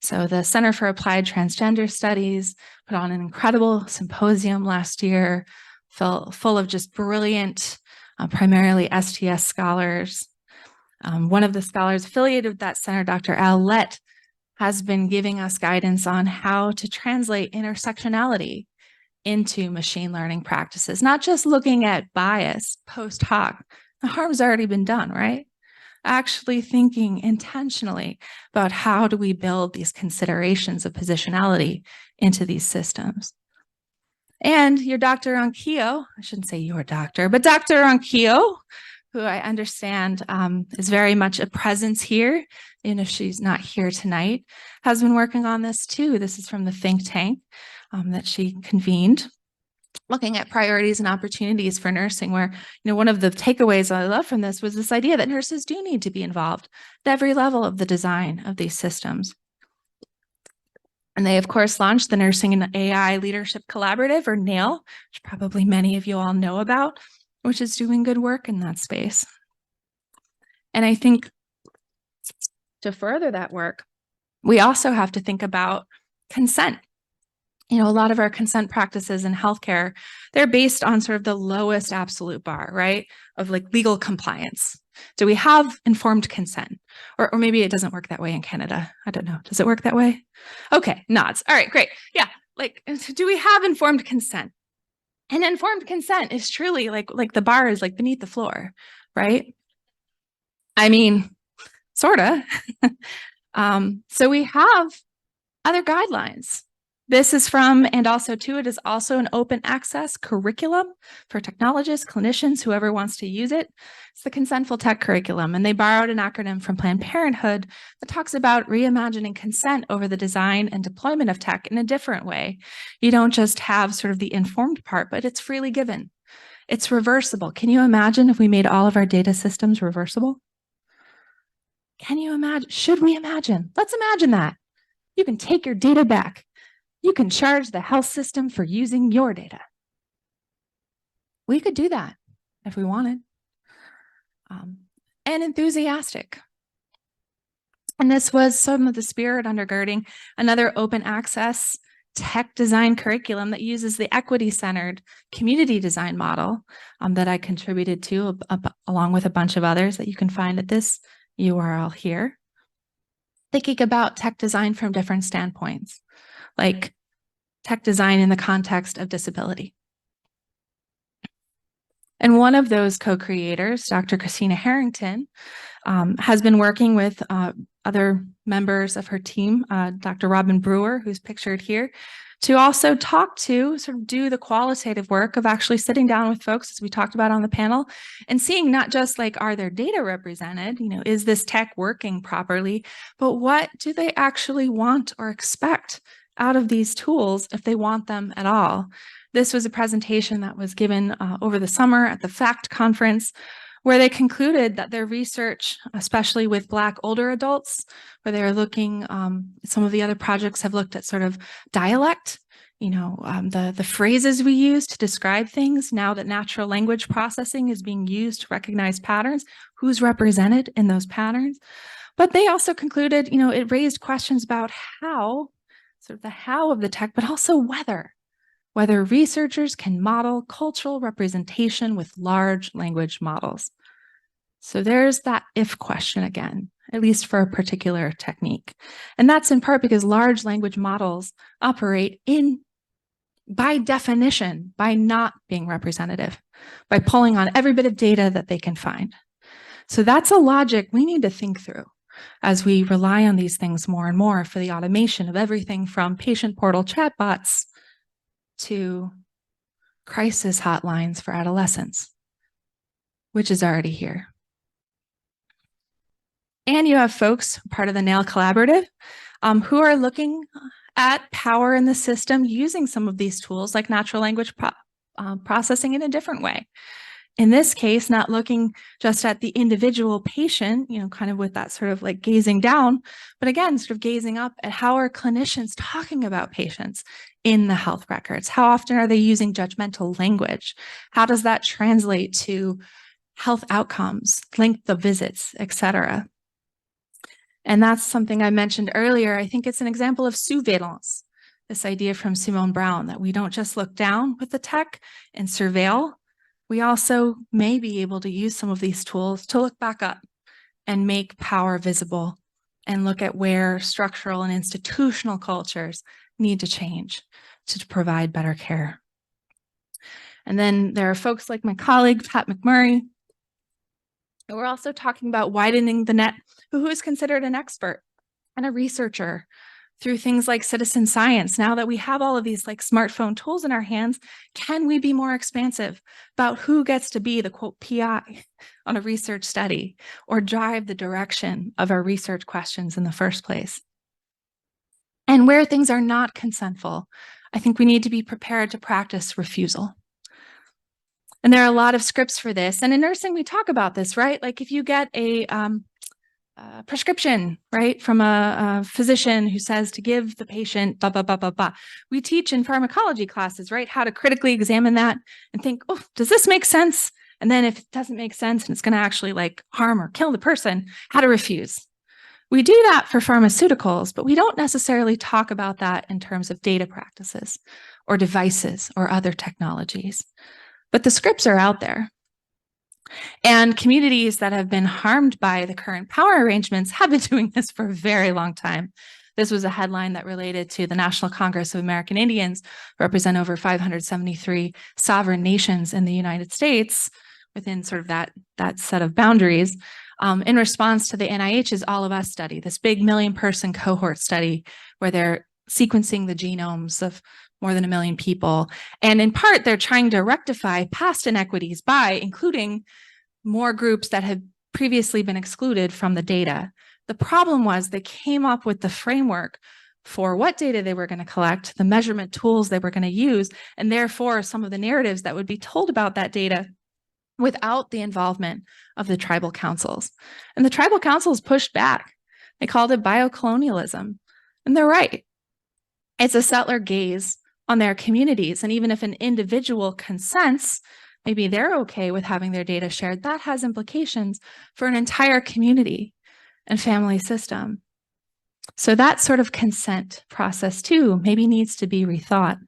So the Center for Applied Transgender Studies put on an incredible symposium last year, full of just brilliant, primarily STS scholars. One of the scholars affiliated with that center, Dr. Al Lett, has been giving us guidance on how to translate intersectionality into machine learning practices, not just looking at bias post hoc. The harm's already been done, right? Actually thinking intentionally about how do we build these considerations of positionality into these systems. And your Dr. Onkyo, I shouldn't say your doctor, but Dr. Onkyo, who I understand is very much a presence here, even if she's not here tonight, has been working on this too. This is from the think tank that she convened, looking at priorities and opportunities for nursing, where, one of the takeaways I love from this was this idea that nurses do need to be involved at every level of the design of these systems. And they, of course, launched the Nursing and AI Leadership Collaborative, or NAIL, which probably many of you all know about, which is doing good work in that space. And I think to further that work, we also have to think about consent. A lot of our consent practices in healthcare, they're based on sort of the lowest absolute bar, right? Of like legal compliance. Do we have informed consent? Or maybe it doesn't work that way in Canada. I don't know. Does it work that way? Okay, nods. All right, great. Yeah, like, do we have informed consent? And informed consent is truly like the bar is like beneath the floor, right? I mean, sort of. So we have other guidelines. This is from, and also too, it is also an open access curriculum for technologists, clinicians, whoever wants to use it. It's the Consentful Tech Curriculum, and they borrowed an acronym from Planned Parenthood that talks about reimagining consent over the design and deployment of tech in a different way. You don't just have sort of the informed part, but it's freely given. It's reversible. Can you imagine if we made all of our data systems reversible? Can you imagine? Should we imagine? Let's imagine that. You can take your data back. You can charge the health system for using your data. We could do that if we wanted. And enthusiastic. And this was some of the spirit undergirding another open access tech design curriculum that uses the equity-centered community design model that I contributed to along with a bunch of others that you can find at this URL here. Thinking about tech design from different standpoints, like tech design in the context of disability. And one of those co-creators, Dr. Christina Harrington, has been working with other members of her team, Dr. Robin Brewer, who's pictured here, to also talk to, sort of do the qualitative work of actually sitting down with folks, as we talked about on the panel, and seeing not just like, are their data represented, is this tech working properly, but what do they actually want or expect out of these tools if they want them at all? This was a presentation that was given over the summer at the FACT conference, where they concluded that their research, especially with Black older adults, where they were looking, some of the other projects have looked at sort of dialect, the phrases we use to describe things, now that natural language processing is being used to recognize patterns, who's represented in those patterns. But they also concluded, it raised questions about how, sort of the how of the tech, but also whether researchers can model cultural representation with large language models. So there's that if question again, at least for a particular technique. And that's in part because large language models operate by definition, by not being representative, by pulling on every bit of data that they can find. So that's a logic we need to think through as we rely on these things more and more for the automation of everything from patient portal chatbots to crisis hotlines for adolescents, which is already here. And you have folks, part of the NAIL Collaborative, who are looking at power in the system using some of these tools like natural language processing in a different way. In this case, not looking just at the individual patient, kind of with that sort of like gazing down, but again, sort of gazing up at how are clinicians talking about patients in the health records? How often are they using judgmental language? How does that translate to health outcomes, length of visits, et cetera? And that's something I mentioned earlier. I think it's an example of surveillance, this idea from Simone Brown, that we don't just look down with the tech and surveil. We also may be able to use some of these tools to look back up and make power visible and look at where structural and institutional cultures need to change to provide better care. And then there are folks like my colleague, Pat McMurray. And we're also talking about widening the net, who is considered an expert and a researcher through things like citizen science. Now that we have all of these like smartphone tools in our hands, can we be more expansive about who gets to be the quote PI on a research study or drive the direction of our research questions in the first place? And where things are not consentful, I think we need to be prepared to practice refusal. And there are a lot of scripts for this. And in nursing, we talk about this, right? Like if you get a prescription, right, from a physician who says to give the patient blah, blah, blah, blah, blah. We teach in pharmacology classes, right, how to critically examine that and think, oh, does this make sense? And then if it doesn't make sense and it's going to actually like harm or kill the person, how to refuse. We do that for pharmaceuticals, but we don't necessarily talk about that in terms of data practices or devices or other technologies. But the scripts are out there. And communities that have been harmed by the current power arrangements have been doing this for a very long time. This was a headline that related to the National Congress of American Indians, represent over 573 sovereign nations in the United States within sort of that set of boundaries, in response to the NIH's All of Us study, this big 1 million-person cohort study where they're sequencing the genomes of more than 1 million people. And in part, they're trying to rectify past inequities by including more groups that had previously been excluded from the data. The problem was they came up with the framework for what data they were going to collect, the measurement tools they were going to use, and therefore some of the narratives that would be told about that data without the involvement of the tribal councils. And the tribal councils pushed back. They called it biocolonialism. And they're right. It's a settler gaze on their communities. And even if an individual consents, maybe they're okay with having their data shared, that has implications for an entire community and family system. So that sort of consent process too maybe needs to be rethought.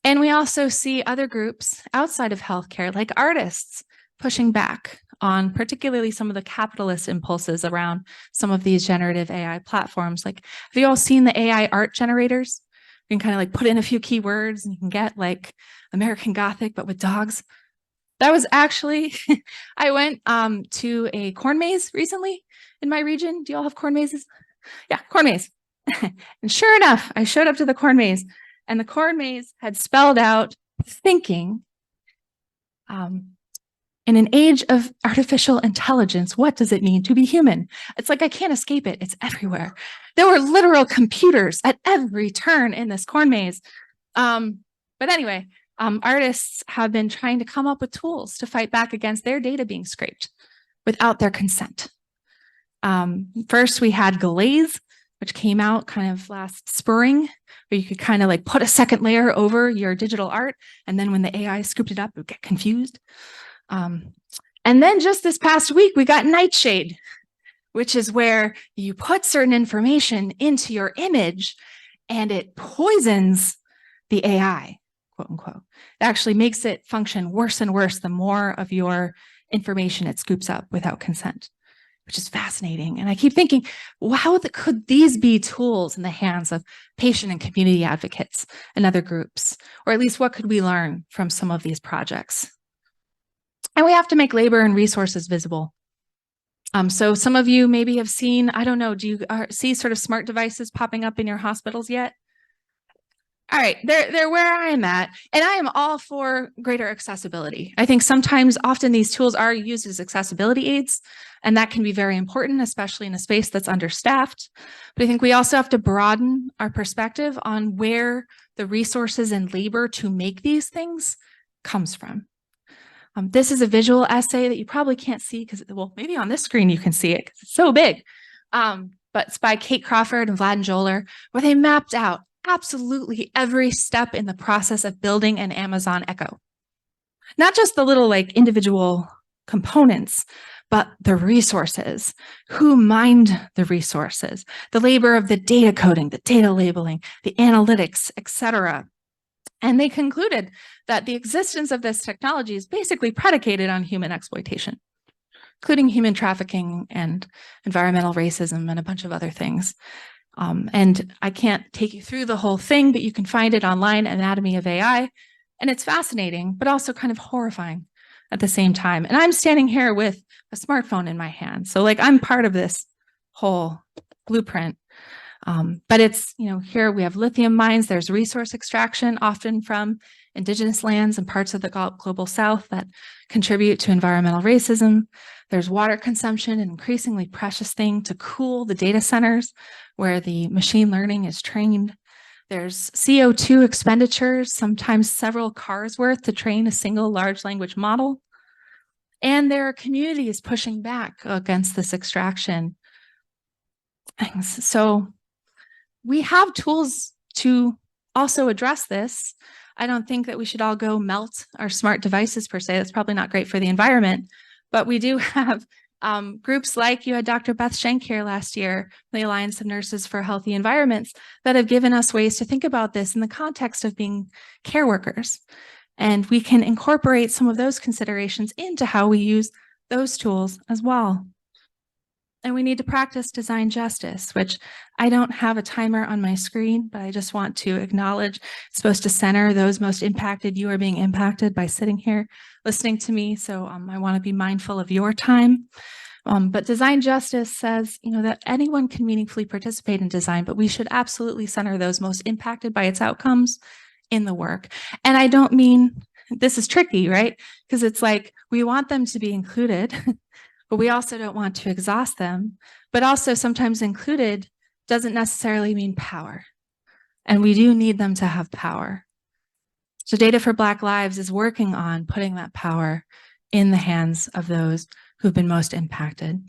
And we also see other groups outside of healthcare, like artists, pushing back on particularly some of the capitalist impulses around some of these generative AI platforms. Like, have you all seen the AI art generators? You can kind of like put in a few keywords and you can get like American Gothic, but with dogs. That was actually, I went to a corn maze recently in my region. Do you all have corn mazes? Yeah, corn maze. And sure enough, I showed up to the corn maze and the corn maze had spelled out thinking, in an age of artificial intelligence, what does it mean to be human? It's like I can't escape it. It's everywhere. There were literal computers at every turn in this corn maze. But anyway, artists have been trying to come up with tools to fight back against their data being scraped without their consent. First, we had Glaze, which came out kind of last spring, where you could kind of like put a second layer over your digital art. And then when the AI scooped it up, it would get confused. And then just this past week, we got Nightshade, which is where you put certain information into your image and it poisons the AI, quote unquote. It actually makes it function worse and worse the more of your information it scoops up without consent, which is fascinating. And I keep thinking, well, how could these be tools in the hands of patient and community advocates and other groups? Or at least what could we learn from some of these projects? And we have to make labor and resources visible. So some of you maybe have seen, I don't know, do you see sort of smart devices popping up in your hospitals yet? All right, they're where I am at, and I am all for greater accessibility. I think often these tools are used as accessibility aids, and that can be very important, especially in a space that's understaffed. But I think we also have to broaden our perspective on where the resources and labor to make these things comes from. This is a visual essay that you probably can't see because, well, maybe on this screen you can see it because it's so big. But it's by Kate Crawford and Vlad Joler, where they mapped out absolutely every step in the process of building an Amazon Echo. Not just the little like individual components, but the resources, who mined the resources, the labor of the data coding, the data labeling, the analytics, etc. And they concluded that the existence of this technology is basically predicated on human exploitation, including human trafficking and environmental racism and a bunch of other things. And I can't take you through the whole thing, but you can find it online, Anatomy of AI. And it's fascinating, but also kind of horrifying at the same time. And I'm standing here with a smartphone in my hand. So like I'm part of this whole blueprint. But it's, here we have lithium mines, there's resource extraction, often from indigenous lands and parts of the global south that contribute to environmental racism. There's water consumption, an increasingly precious thing to cool the data centers where the machine learning is trained. There's CO2 expenditures, sometimes several cars worth to train a single large language model. And there are communities pushing back against this extraction. So we have tools to also address this. I don't think that we should all go melt our smart devices per se. That's probably not great for the environment. But we do have groups like you had Dr. Beth Schenk here last year, the Alliance of Nurses for Healthy Environments, that have given us ways to think about this in the context of being care workers. And we can incorporate some of those considerations into how we use those tools as well. And we need to practice design justice, which I don't have a timer on my screen, but I just want to acknowledge it's supposed to center those most impacted. You are being impacted by sitting here listening to me. So I want to be mindful of your time. But design justice says, that anyone can meaningfully participate in design, but we should absolutely center those most impacted by its outcomes in the work. And I don't mean, this is tricky, right? Because it's like, we want them to be included, but we also don't want to exhaust them. But also sometimes included doesn't necessarily mean power. And we do need them to have power. So Data for Black Lives is working on putting that power in the hands of those who've been most impacted.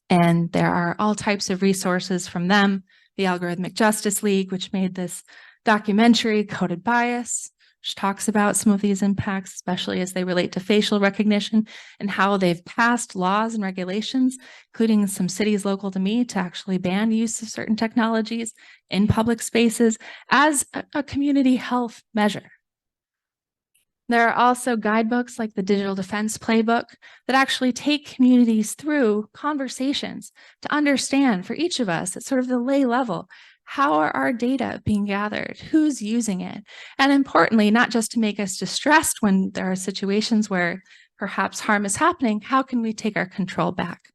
And there are all types of resources from them, the Algorithmic Justice League, which made this documentary, Coded Bias, which talks about some of these impacts, especially as they relate to facial recognition and how they've passed laws and regulations, including some cities local to me, to actually ban use of certain technologies in public spaces as a community health measure. There are also guidebooks like the Digital Defense Playbook that actually take communities through conversations to understand for each of us at sort of the lay level, how are our data being gathered? Who's using it? And importantly, not just to make us distressed when there are situations where perhaps harm is happening, how can we take our control back?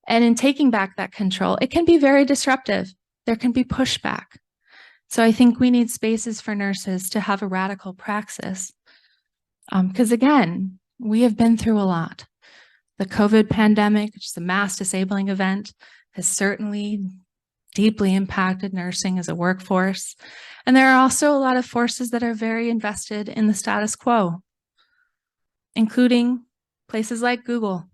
And in taking back that control, it can be very disruptive. There can be pushback. So I think we need spaces for nurses to have a radical praxis. Because again, we have been through a lot. The COVID pandemic, which is a mass disabling event, has certainly deeply impacted nursing as a workforce. And there are also a lot of forces that are very invested in the status quo, including places like Google,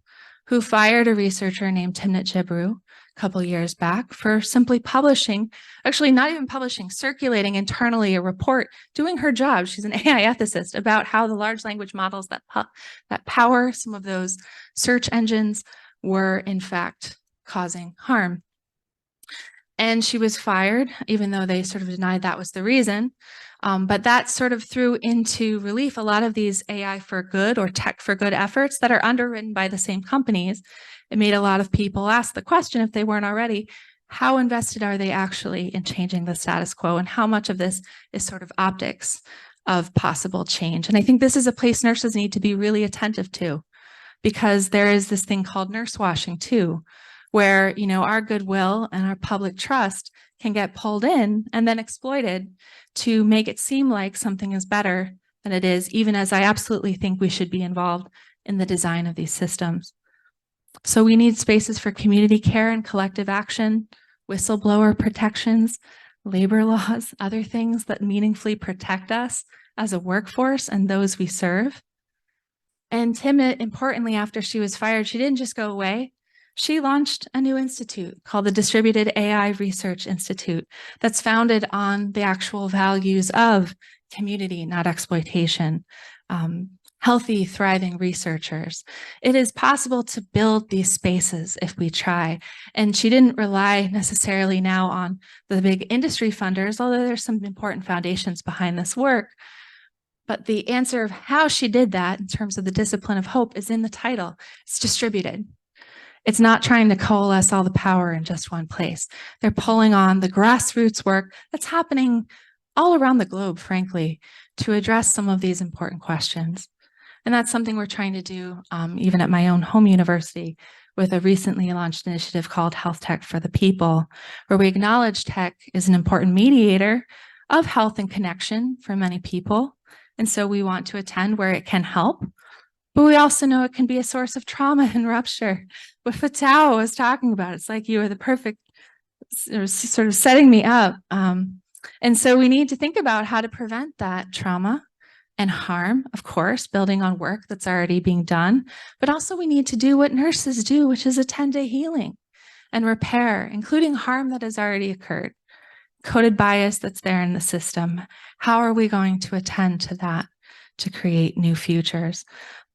who fired a researcher named Timnit Gebru a couple years back for simply publishing, actually not even publishing, circulating internally a report, doing her job. She's an AI ethicist, about how the large language models that power some of those search engines were in fact causing harm. And she was fired, even though they sort of denied that was the reason. But that sort of threw into relief a lot of these AI for good or tech for good efforts that are underwritten by the same companies. It made a lot of people ask the question, if they weren't already, how invested are they actually in changing the status quo, and how much of this is sort of optics of possible change? And I think this is a place nurses need to be really attentive to, because there is this thing called nurse washing too, where, you know, our goodwill and our public trust can get pulled in and then exploited to make it seem like something is better than it is, even as I absolutely think we should be involved in the design of these systems. So we need spaces for community care and collective action, whistleblower protections, labor laws, other things that meaningfully protect us as a workforce and those we serve. And Timnit, importantly, after she was fired, she didn't just go away. She launched a new institute called the Distributed AI Research Institute that's founded on the actual values of community, not exploitation, healthy, thriving researchers. It is possible to build these spaces if we try. And she didn't rely necessarily now on the big industry funders, although there's some important foundations behind this work. But the answer of how she did that in terms of the discipline of hope is in the title. It's distributed. It's not trying to coalesce all the power in just one place. They're pulling on the grassroots work that's happening all around the globe, frankly, to address some of these important questions. And that's something we're trying to do even at my own home university with a recently launched initiative called Health Tech for the People, where we acknowledge tech is an important mediator of health and connection for many people. And so we want to attend where it can help. But we also know it can be a source of trauma and rupture. What Fatau was talking about, it's like you are the perfect sort of setting me up. And so we need to think about how to prevent that trauma and harm, of course, building on work that's already being done. But also we need to do what nurses do, which is attend to healing and repair, including harm that has already occurred, coded bias that's there in the system. How are we going to attend to that to create new futures,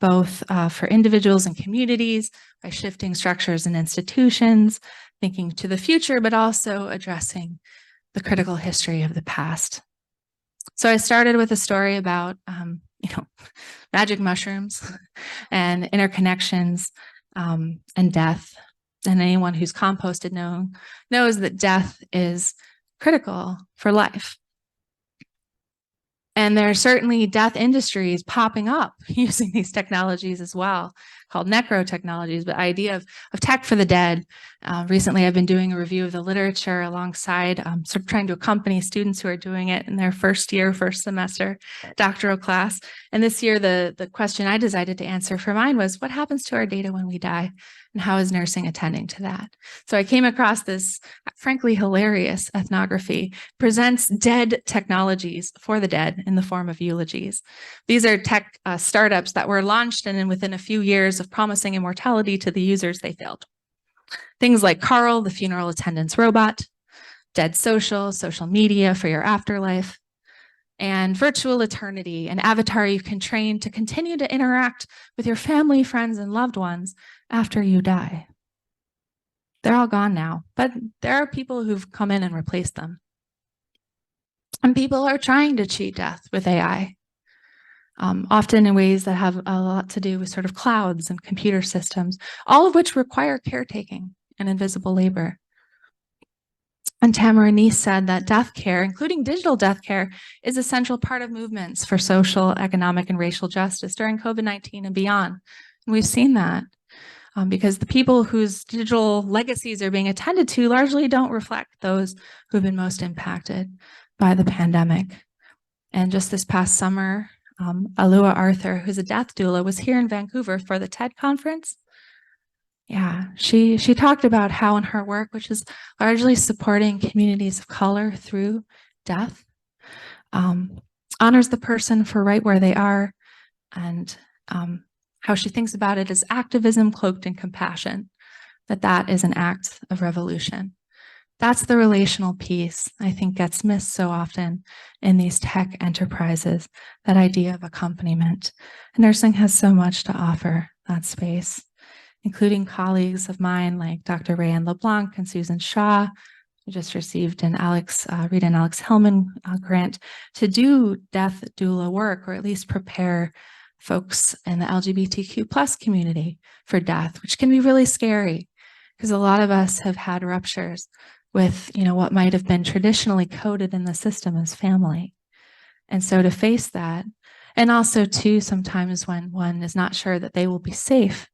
both for individuals and communities, by shifting structures and institutions, thinking to the future, but also addressing the critical history of the past. So I started with a story about, magic mushrooms and interconnections and death. And anyone who's composted knows that death is critical for life. And there are certainly death industries popping up using these technologies as well, called necrotechnologies, but idea of tech for the dead. Recently, I've been doing a review of the literature alongside sort of trying to accompany students who are doing it in their first semester doctoral class. And this year, the question I decided to answer for mine was, what happens to our data when we die? And how is nursing attending to that? So I came across this, frankly, hilarious ethnography, presents dead technologies for the dead in the form of eulogies. These are tech startups that were launched, and then within a few years of promising immortality to the users, they failed. Things like Carl, the funeral attendance robot, Dead Social, social media for your afterlife, and virtual eternity, an avatar you can train to continue to interact with your family, friends, and loved ones after you die. They're all gone now, but there are people who've come in and replaced them. And people are trying to cheat death with AI, often in ways that have a lot to do with sort of clouds and computer systems, all of which require caretaking and invisible labor. And Tamara Neese said that death care, including digital death care, is a central part of movements for social, economic, and racial justice during COVID-19 and beyond. And we've seen that because the people whose digital legacies are being attended to largely don't reflect those who've been most impacted by the pandemic. And just this past summer, Alua Arthur, who's a death doula, was here in Vancouver for the TED conference. Yeah, she talked about how in her work, which is largely supporting communities of color through death, honors the person for right where they are, and how she thinks about it as activism cloaked in compassion, that is an act of revolution. That's the relational piece I think gets missed so often in these tech enterprises, that idea of accompaniment. Nursing has so much to offer that space, including colleagues of mine like Dr. Rayanne LeBlanc and Susan Shaw, who just received an Rita and Alex Hellman grant to do death doula work, or at least prepare folks in the LGBTQ plus community for death, which can be really scary because a lot of us have had ruptures with, what might have been traditionally coded in the system as family. And so to face that, and also too, sometimes when one is not sure that they will be safe,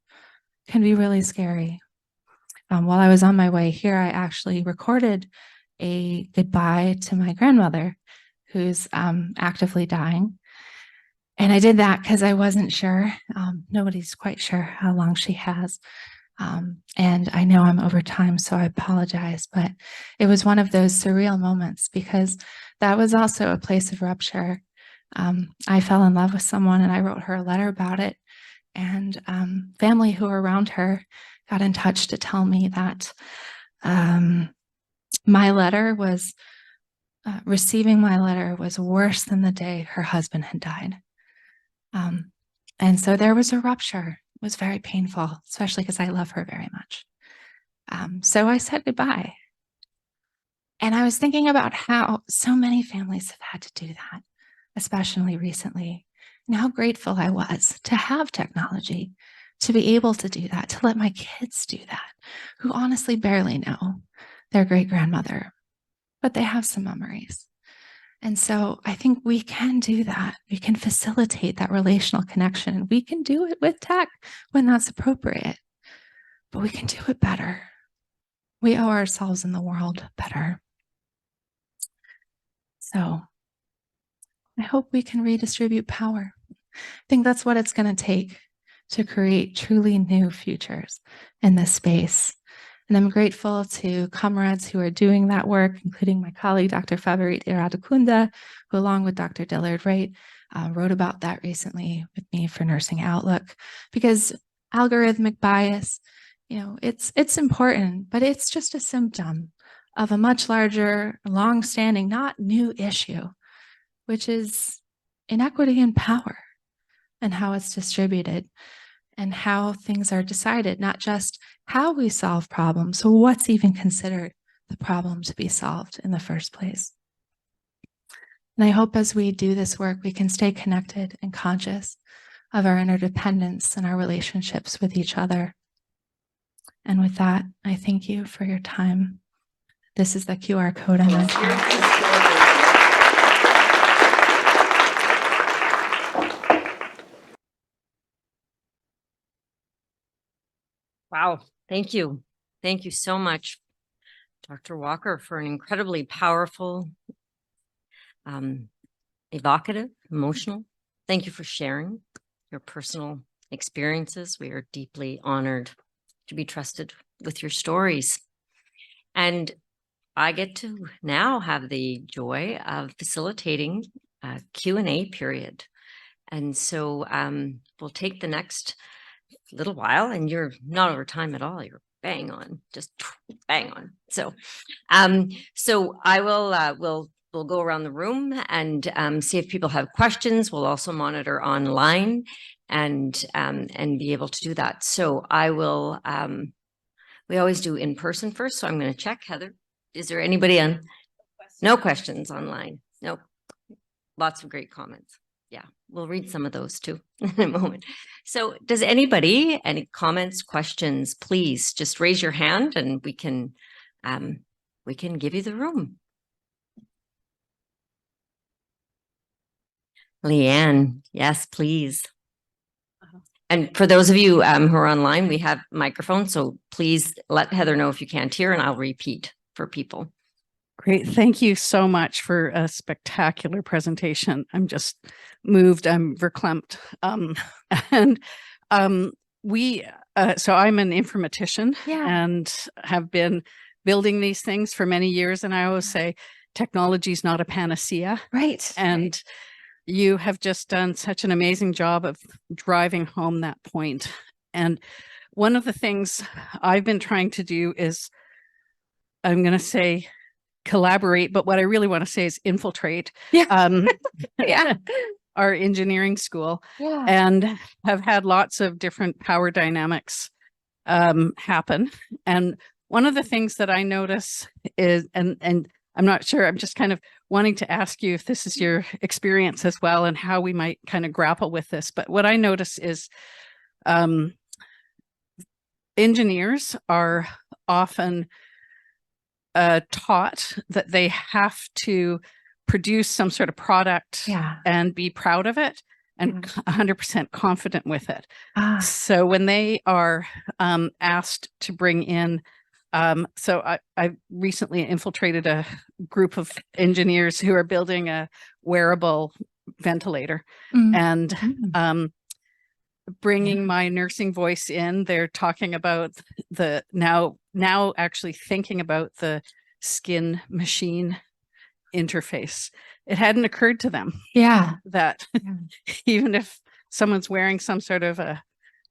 can be really scary. While I was on my way here, I actually recorded a goodbye to my grandmother, who's actively dying. And I did that because I wasn't sure. Nobody's quite sure how long she has. And I know I'm over time, so I apologize. But it was one of those surreal moments because that was also a place of rupture. I fell in love with someone and I wrote her a letter about it. And family who were around her got in touch to tell me that my letter was, receiving my letter was worse than the day her husband had died. And so there was a rupture. It was very painful, especially because I love her very much. So I said goodbye. And I was thinking about how so many families have had to do that, especially recently, and how grateful I was to have technology, to be able to do that, to let my kids do that, who honestly barely know their great-grandmother, but they have some memories. And so I think we can do that. We can facilitate that relational connection. We can do it with tech when that's appropriate, but we can do it better. We owe ourselves in the world better. So I hope we can redistribute power. I think that's what it's going to take to create truly new futures in this space. And I'm grateful to comrades who are doing that work, including my colleague, Dr. Favorit Iradukunda, who along with Dr. Dillard Wright, wrote about that recently with me for Nursing Outlook, because algorithmic bias, it's important, but it's just a symptom of a much larger, long-standing, not new issue, which is inequity in power and how it's distributed and how things are decided, not just how we solve problems, so what's even considered the problem to be solved in the first place. And I hope as we do this work, we can stay connected and conscious of our interdependence and our relationships with each other. And with that, I thank you for your time. This is the QR code I mentioned. Wow. Thank you. Thank you so much, Dr. Walker, for an incredibly powerful, evocative, emotional. Thank you for sharing your personal experiences. We are deeply honored to be trusted with your stories. And I get to now have the joy of facilitating a Q&A period. And so we'll take the next little while, and you're not over time at all. You're bang on, just bang on. So, so I will, we'll go around the room and see if people have questions. We'll also monitor online and be able to do that. So I will, we always do in person first. So I'm going to check. Heather, is there anybody on? No questions online. Nope. Lots of great comments. Yeah, we'll read some of those too in a moment. So does anybody, any comments, questions, please just raise your hand and we can give you the room. Leanne, yes, please. And for those of you who are online, we have microphones, so please let Heather know if you can't hear and I'll repeat for people. Great. Thank you so much for a spectacular presentation. I'm just moved. I'm verklempt. So I'm an informatician Yeah. and have been building these things for many years. And I always say technology is not a panacea. Right. And you have just done such an amazing job of driving home that point. And one of the things I've been trying to do is, I'm going to say collaborate, but what I really want to say is infiltrate. Yeah. Yeah. Our engineering school, Yeah. and have had lots of different power dynamics happen. And one of the things that I notice is, and I'm not sure, I'm just kind of wanting to ask you if this is your experience as well and how we might kind of grapple with this. But what I notice is engineers are often taught that they have to produce some sort of product and be proud of it and 100% confident with it. So when they are asked to bring in, so I recently infiltrated a group of engineers who are building a wearable ventilator and bringing my nursing voice in. They're talking about the now actually thinking about the skin machine interface. It hadn't occurred to them that even if someone's wearing some sort of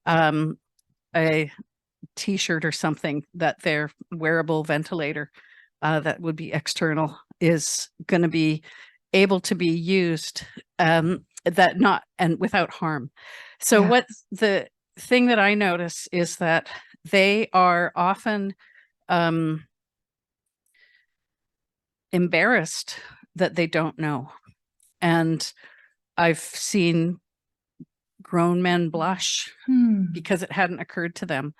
a t-shirt or something, that their wearable ventilator that would be external is going to be able to be used that not and without harm. So what the thing that I notice is that they are often embarrassed that they don't know. And I've seen grown men blush because it hadn't occurred to them.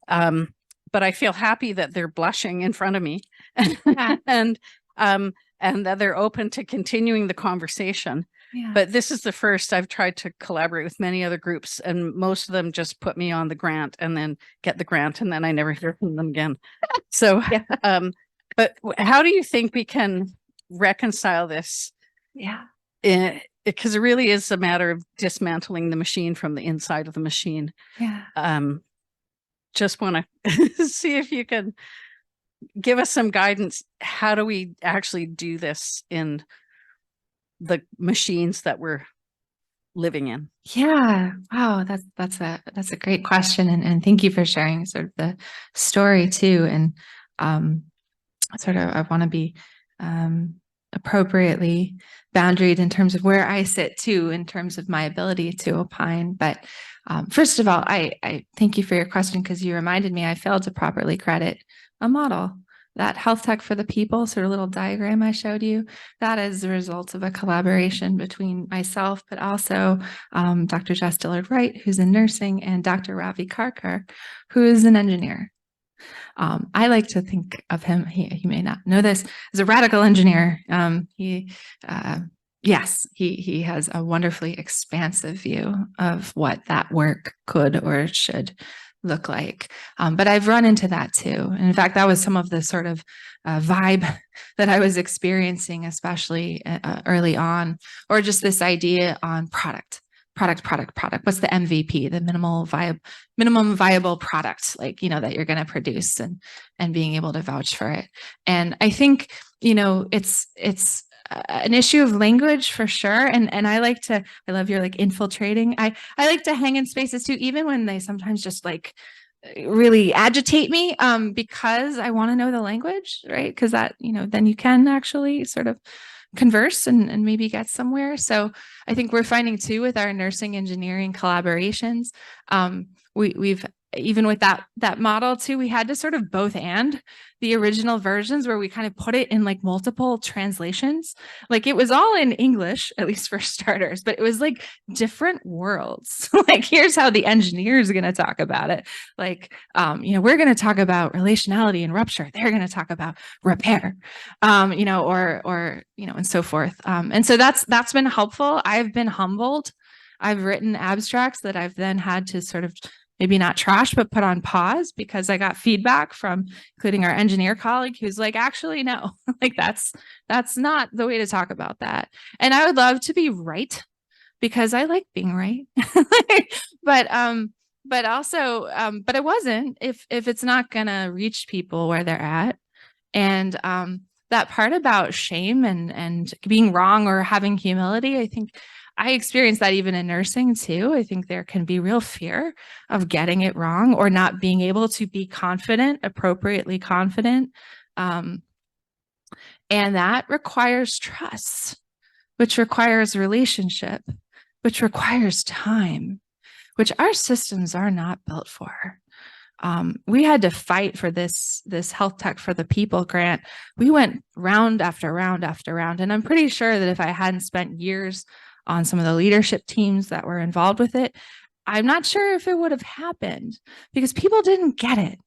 But I feel happy that they're blushing in front of me and that they're open to continuing the conversation. But this is the first I've tried to collaborate with many other groups, and most of them just put me on the grant and then get the grant, and then I never hear from them again. So, but how do you think we can reconcile this? Because it really is a matter of dismantling the machine from the inside of the machine. Just want to see if you can give us some guidance. How do we actually do this in the machines that we're living in? Wow, that's a great question, and thank you for sharing sort of the story too. And sort of I want to be appropriately boundaried in terms of where I sit too, in terms of my ability to opine. But first of all, I thank you for your question, because you reminded me I failed to properly credit a model. That health tech for the people sort of little diagram I showed you, that is the result of a collaboration between myself, but also Dr. Jess Dillard-Wright, who's in nursing, and Dr. Ravi Karkar, who is an engineer. I like to think of him, he may not know this, as a radical engineer. He has a wonderfully expansive view of what that work could or should look like. But I've run into that too. And in fact, that was some of the sort of vibe that I was experiencing, especially early on, or just this idea on product. What's the MVP, the minimum viable product, like, that you're going to produce, and being able to vouch for it. And I think, it's an issue of language for sure. And I love your infiltrating. I like to hang in spaces too, even when they sometimes just really agitate me, because I want to know the language, right? Because that, then you can actually sort of converse and maybe get somewhere. So I think we're finding too with our nursing engineering collaborations, we've even with that model too, we had to sort of both and the original versions where we kind of put it in multiple translations. It was all in English, at least for starters, but it was different worlds. Here's how the engineer is going to talk about it. We're going to talk about relationality and rupture. They're going to talk about repair, or and so forth. And so that's been helpful. I've been humbled. I've written abstracts that I've then had to sort of maybe not trash, but put on pause, because I got feedback from including our engineer colleague who's actually, no, that's not the way to talk about that. And I would love to be right, because I like being right. But but also, but it wasn't if it's not gonna reach people where they're at. And that part about shame and being wrong or having humility, I think I experienced that even in nursing too. I think there can be real fear of getting it wrong or not being able to be confident, appropriately confident. And that requires trust, which requires relationship, which requires time, which our systems are not built for. We had to fight for this Health Tech for the People grant. We went round after round after round. And I'm pretty sure that if I hadn't spent years on some of the leadership teams that were involved with it, I'm not sure if it would have happened because people didn't get it.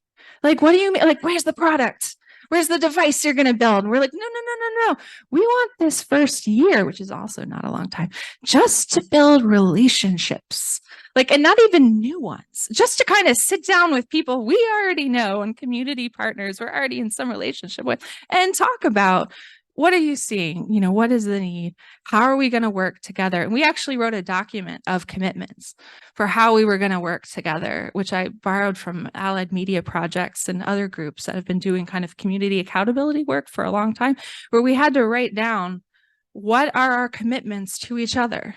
Like, what do you mean? Like, where's the product? Where's the device you're going to build? And we're like, no. We want this first year, which is also not a long time, just to build relationships. Like, and not even new ones, just to kind of sit down with people we already know and community partners we're already in some relationship with and talk about what are you seeing? You know, what is the need? How are we going to work together? And we actually wrote a document of commitments for how we were going to work together, which I borrowed from Allied Media Projects and other groups that have been doing kind of community accountability work for a long time, where we had to write down what are our commitments to each other?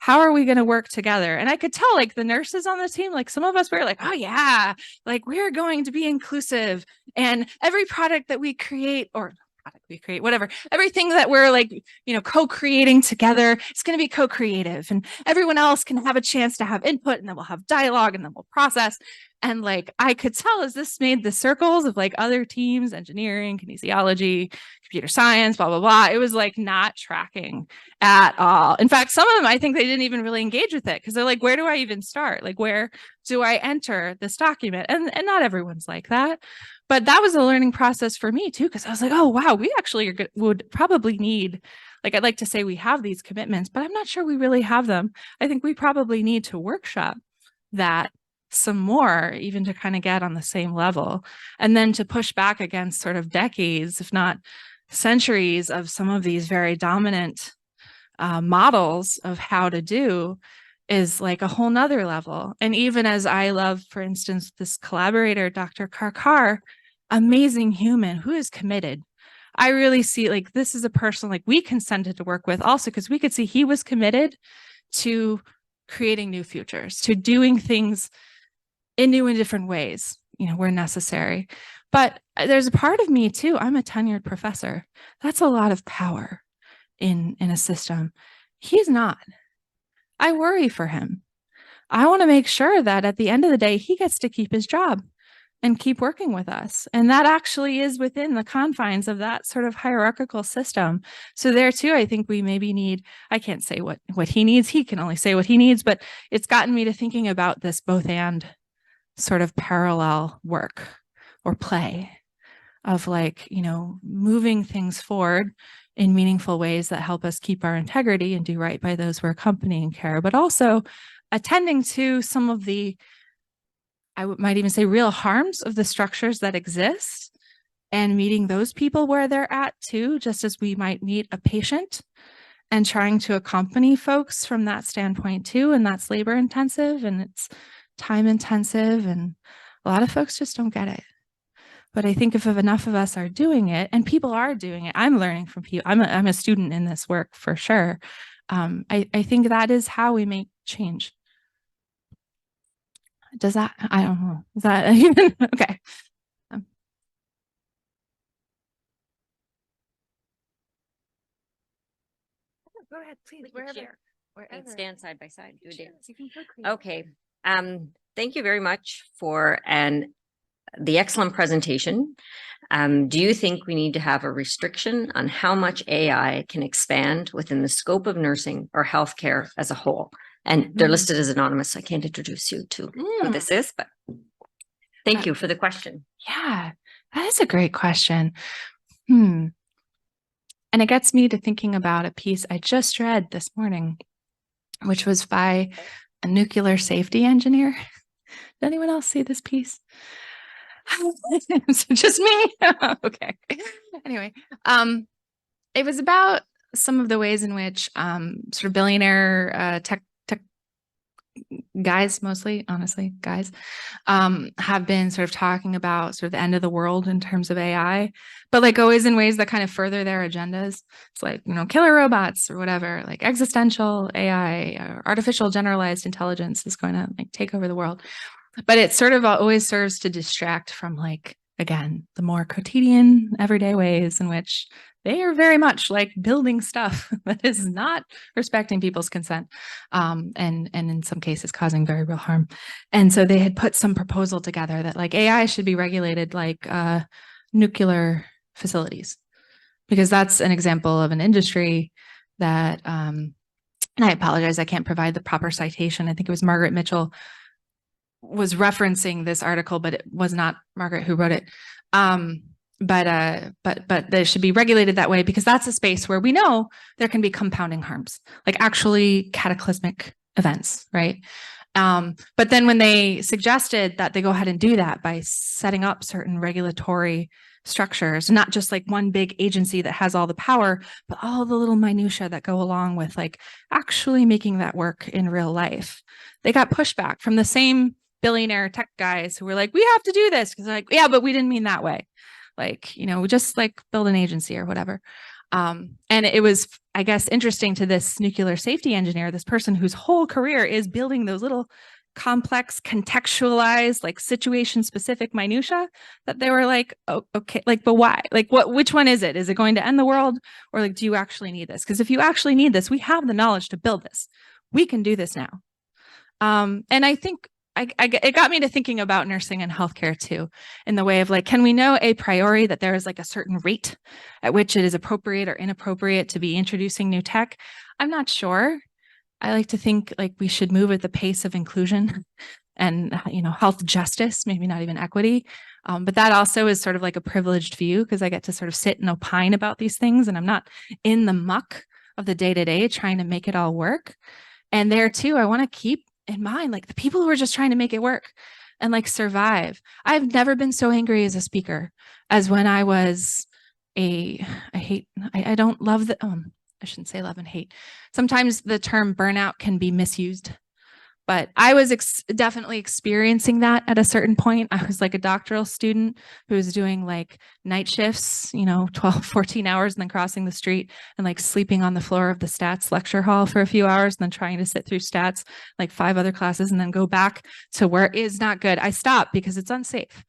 How are we going to work together? And I could tell like the nurses on the team, like some of us were like, oh yeah, like we're going to be inclusive and every product that we create whatever, everything that we're like, you know, co-creating together, it's going to be co-creative and everyone else can have a chance to have input and then we'll have dialogue and then we'll process. And like, I could tell as this made the circles of like other teams, engineering, kinesiology, computer science, blah, blah, blah. It was like not tracking at all. In fact, some of them, I think they didn't even really engage with it because they're like, where do I even start? Like, where do I enter this document? And not everyone's like that. But that was a learning process for me too, because I was like, oh, wow, we actually would probably need, like, I'd like to say we have these commitments, but I'm not sure we really have them. I think we probably need to workshop that some more, even to kind of get on the same level, and then to push back against sort of decades, if not centuries, of some of these very dominant models of how to do is like a whole nother level. And even as I love, for instance, this collaborator, Dr. Karkar, amazing human who is committed. I really see like this is a person like we consented to work with also because we could see he was committed to creating new futures, to doing things in new and different ways, you know, where necessary. But there's a part of me too, I'm a tenured professor. That's a lot of power in a system. He's not. I worry for him. I want to make sure that at the end of the day, he gets to keep his job and keep working with us. And that actually is within the confines of that sort of hierarchical system. So there too, I think we maybe need, I can't say what he needs. He can only say what he needs, but it's gotten me to thinking about this both and sort of parallel work or play of like, you know, moving things forward in meaningful ways that help us keep our integrity and do right by those we're accompanying care, but also attending to some of the, I might even say, real harms of the structures that exist and meeting those people where they're at too, just as we might meet a patient and trying to accompany folks from that standpoint too. And that's labor intensive and it's time intensive and a lot of folks just don't get it. But I think if enough of us are doing it and people are doing it, I'm learning from people. I'm a student in this work for sure. I think that is how we make change. Does that, I don't know. Is that even, okay. Go ahead, please. Wherever. Stand side by side. Do it. You can Okay. Thank you very much for the excellent presentation. Do you think we need to have a restriction on how much AI can expand within the scope of nursing or healthcare as a whole? And they're listed as anonymous. I can't introduce you to who this is, but thank you for the question. Yeah, that is a great question. And it gets me to thinking about a piece I just read this morning, which was by a nuclear safety engineer. Did anyone else see this piece? Is it just me? Okay. Anyway, it was about some of the ways in which sort of billionaire guys, mostly, honestly, guys, have been sort of talking about sort of the end of the world in terms of AI, but like always in ways that kind of further their agendas. It's like, killer robots or whatever, like existential AI or artificial generalized intelligence is going to like take over the world. But it sort of always serves to distract from like, again, the more quotidian everyday ways in which they are very much like building stuff that is not respecting people's consent, and in some cases causing very real harm. And so they had put some proposal together that like AI should be regulated like nuclear facilities, because that's an example of an industry that, and I apologize, I can't provide the proper citation. I think it was Margaret Mitchell was referencing this article, but it was not Margaret who wrote it. But they should be regulated that way because that's a space where we know there can be compounding harms, like actually cataclysmic events, right? But then when they suggested that they go ahead and do that by setting up certain regulatory structures, not just like one big agency that has all the power, but all the little minutia that go along with like actually making that work in real life, they got pushback from the same billionaire tech guys who were like, we have to do this because like, yeah, but we didn't mean that way. Like, we just like build an agency or whatever. And it was, I guess, interesting to this nuclear safety engineer, this person whose whole career is building those little complex, contextualized, like situation specific minutia, that they were like, oh, okay, like, but why? Like, which one is it? Is it going to end the world? Or like, do you actually need this? Because if you actually need this, we have the knowledge to build this. We can do this now. And I think it got me to thinking about nursing and healthcare too, in the way of like, can we know a priori that there is like a certain rate at which it is appropriate or inappropriate to be introducing new tech? I'm not sure. I like to think like we should move at the pace of inclusion and, health justice, maybe not even equity. But that also is sort of like a privileged view because I get to sort of sit and opine about these things and I'm not in the muck of the day-to-day trying to make it all work. And there too, I want to keep in mind, like the people who are just trying to make it work and like survive. I've never been so angry as a speaker as when I was I don't love the, I shouldn't say love and hate. Sometimes the term burnout can be misused, but I was definitely experiencing that at a certain point. I was like a doctoral student who was doing like night shifts, 12, 14 hours and then crossing the street and like sleeping on the floor of the stats lecture hall for a few hours and then trying to sit through stats, like 5 other classes and then go back to work is not good. I stopped because it's unsafe.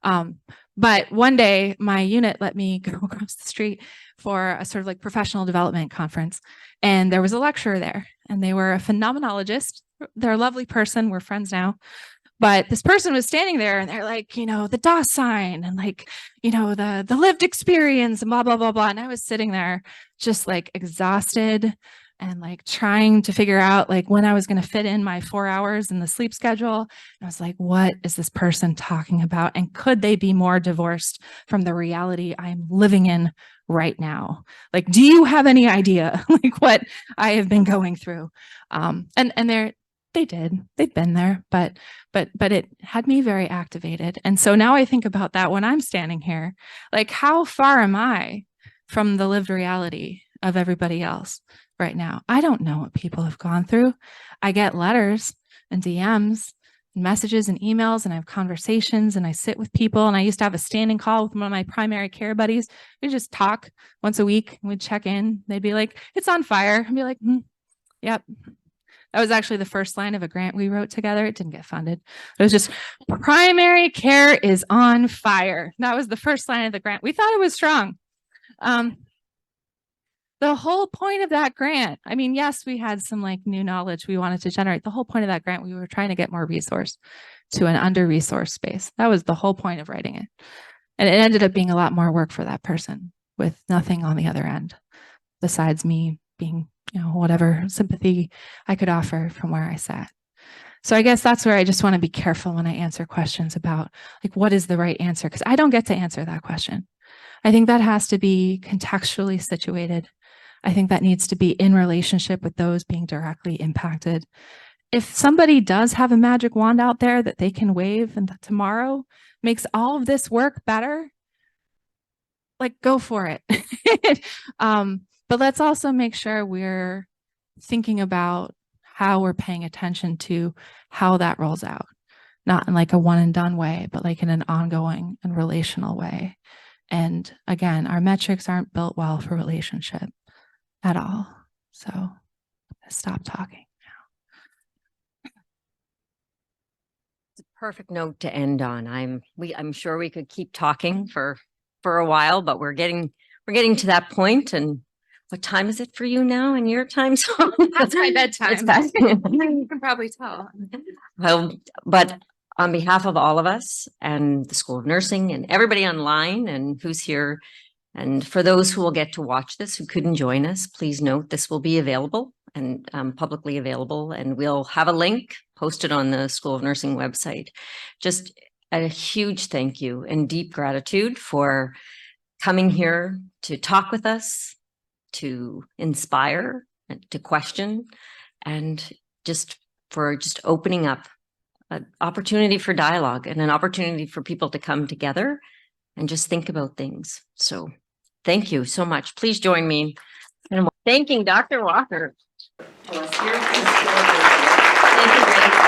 But one day my unit let me go across the street for a sort of like professional development conference. And there was a lecturer there and they were a phenomenologist. They're a lovely person. We're friends now. But this person was standing there and they're like, the DOS sign and like, the lived experience and blah, blah, blah, blah. And I was sitting there just like exhausted and like trying to figure out like when I was going to fit in my 4 hours in the sleep schedule. And I was like, what is this person talking about? And could they be more divorced from the reality I'm living in right now? Like, do you have any idea like what I have been going through? They've been there, but it had me very activated. And so now I think about that when I'm standing here, like how far am I from the lived reality of everybody else right now? I don't know what people have gone through. I get letters and DMs and messages and emails and I have conversations and I sit with people. And I used to have a standing call with one of my primary care buddies. We just talk once a week and we'd check in. They'd be like, it's on fire. I'd be like, yep. That was actually the first line of a grant we wrote together. It didn't get funded. It was just primary care is on fire. That was the first line of the grant. We thought it was strong. The whole point of that grant, I mean, yes, we had some like new knowledge we wanted to generate. The whole point of that grant, we were trying to get more resource to an under-resourced space. That was the whole point of writing it. And it ended up being a lot more work for that person with nothing on the other end besides me being whatever sympathy I could offer from where I sat. So I guess that's where I just want to be careful when I answer questions about like, what is the right answer? Because I don't get to answer that question. I think that has to be contextually situated. I think that needs to be in relationship with those being directly impacted. If somebody does have a magic wand out there that they can wave and that tomorrow makes all of this work better, like go for it. But let's also make sure we're thinking about how we're paying attention to how that rolls out, not in like a one and done way, but like in an ongoing and relational way. And again, our metrics aren't built well for relationship at all. So stop talking. Perfect note to end on. I'm sure we could keep talking for a while, but we're getting to that point. And what time is it for you now in your time zone? That's my bedtime. It's past- You can probably tell. Well, but on behalf of all of us and the School of Nursing and everybody online and who's here, and for those who will get to watch this who couldn't join us, please note this will be available and publicly available, and we'll have a link posted on the School of Nursing website. Just a huge thank you and deep gratitude for coming here to talk with us, to inspire, and to question, and just for opening up an opportunity for dialogue and an opportunity for people to come together and just think about things. So thank you so much. Please join me in thanking Dr. Walker. Thank you, Grace.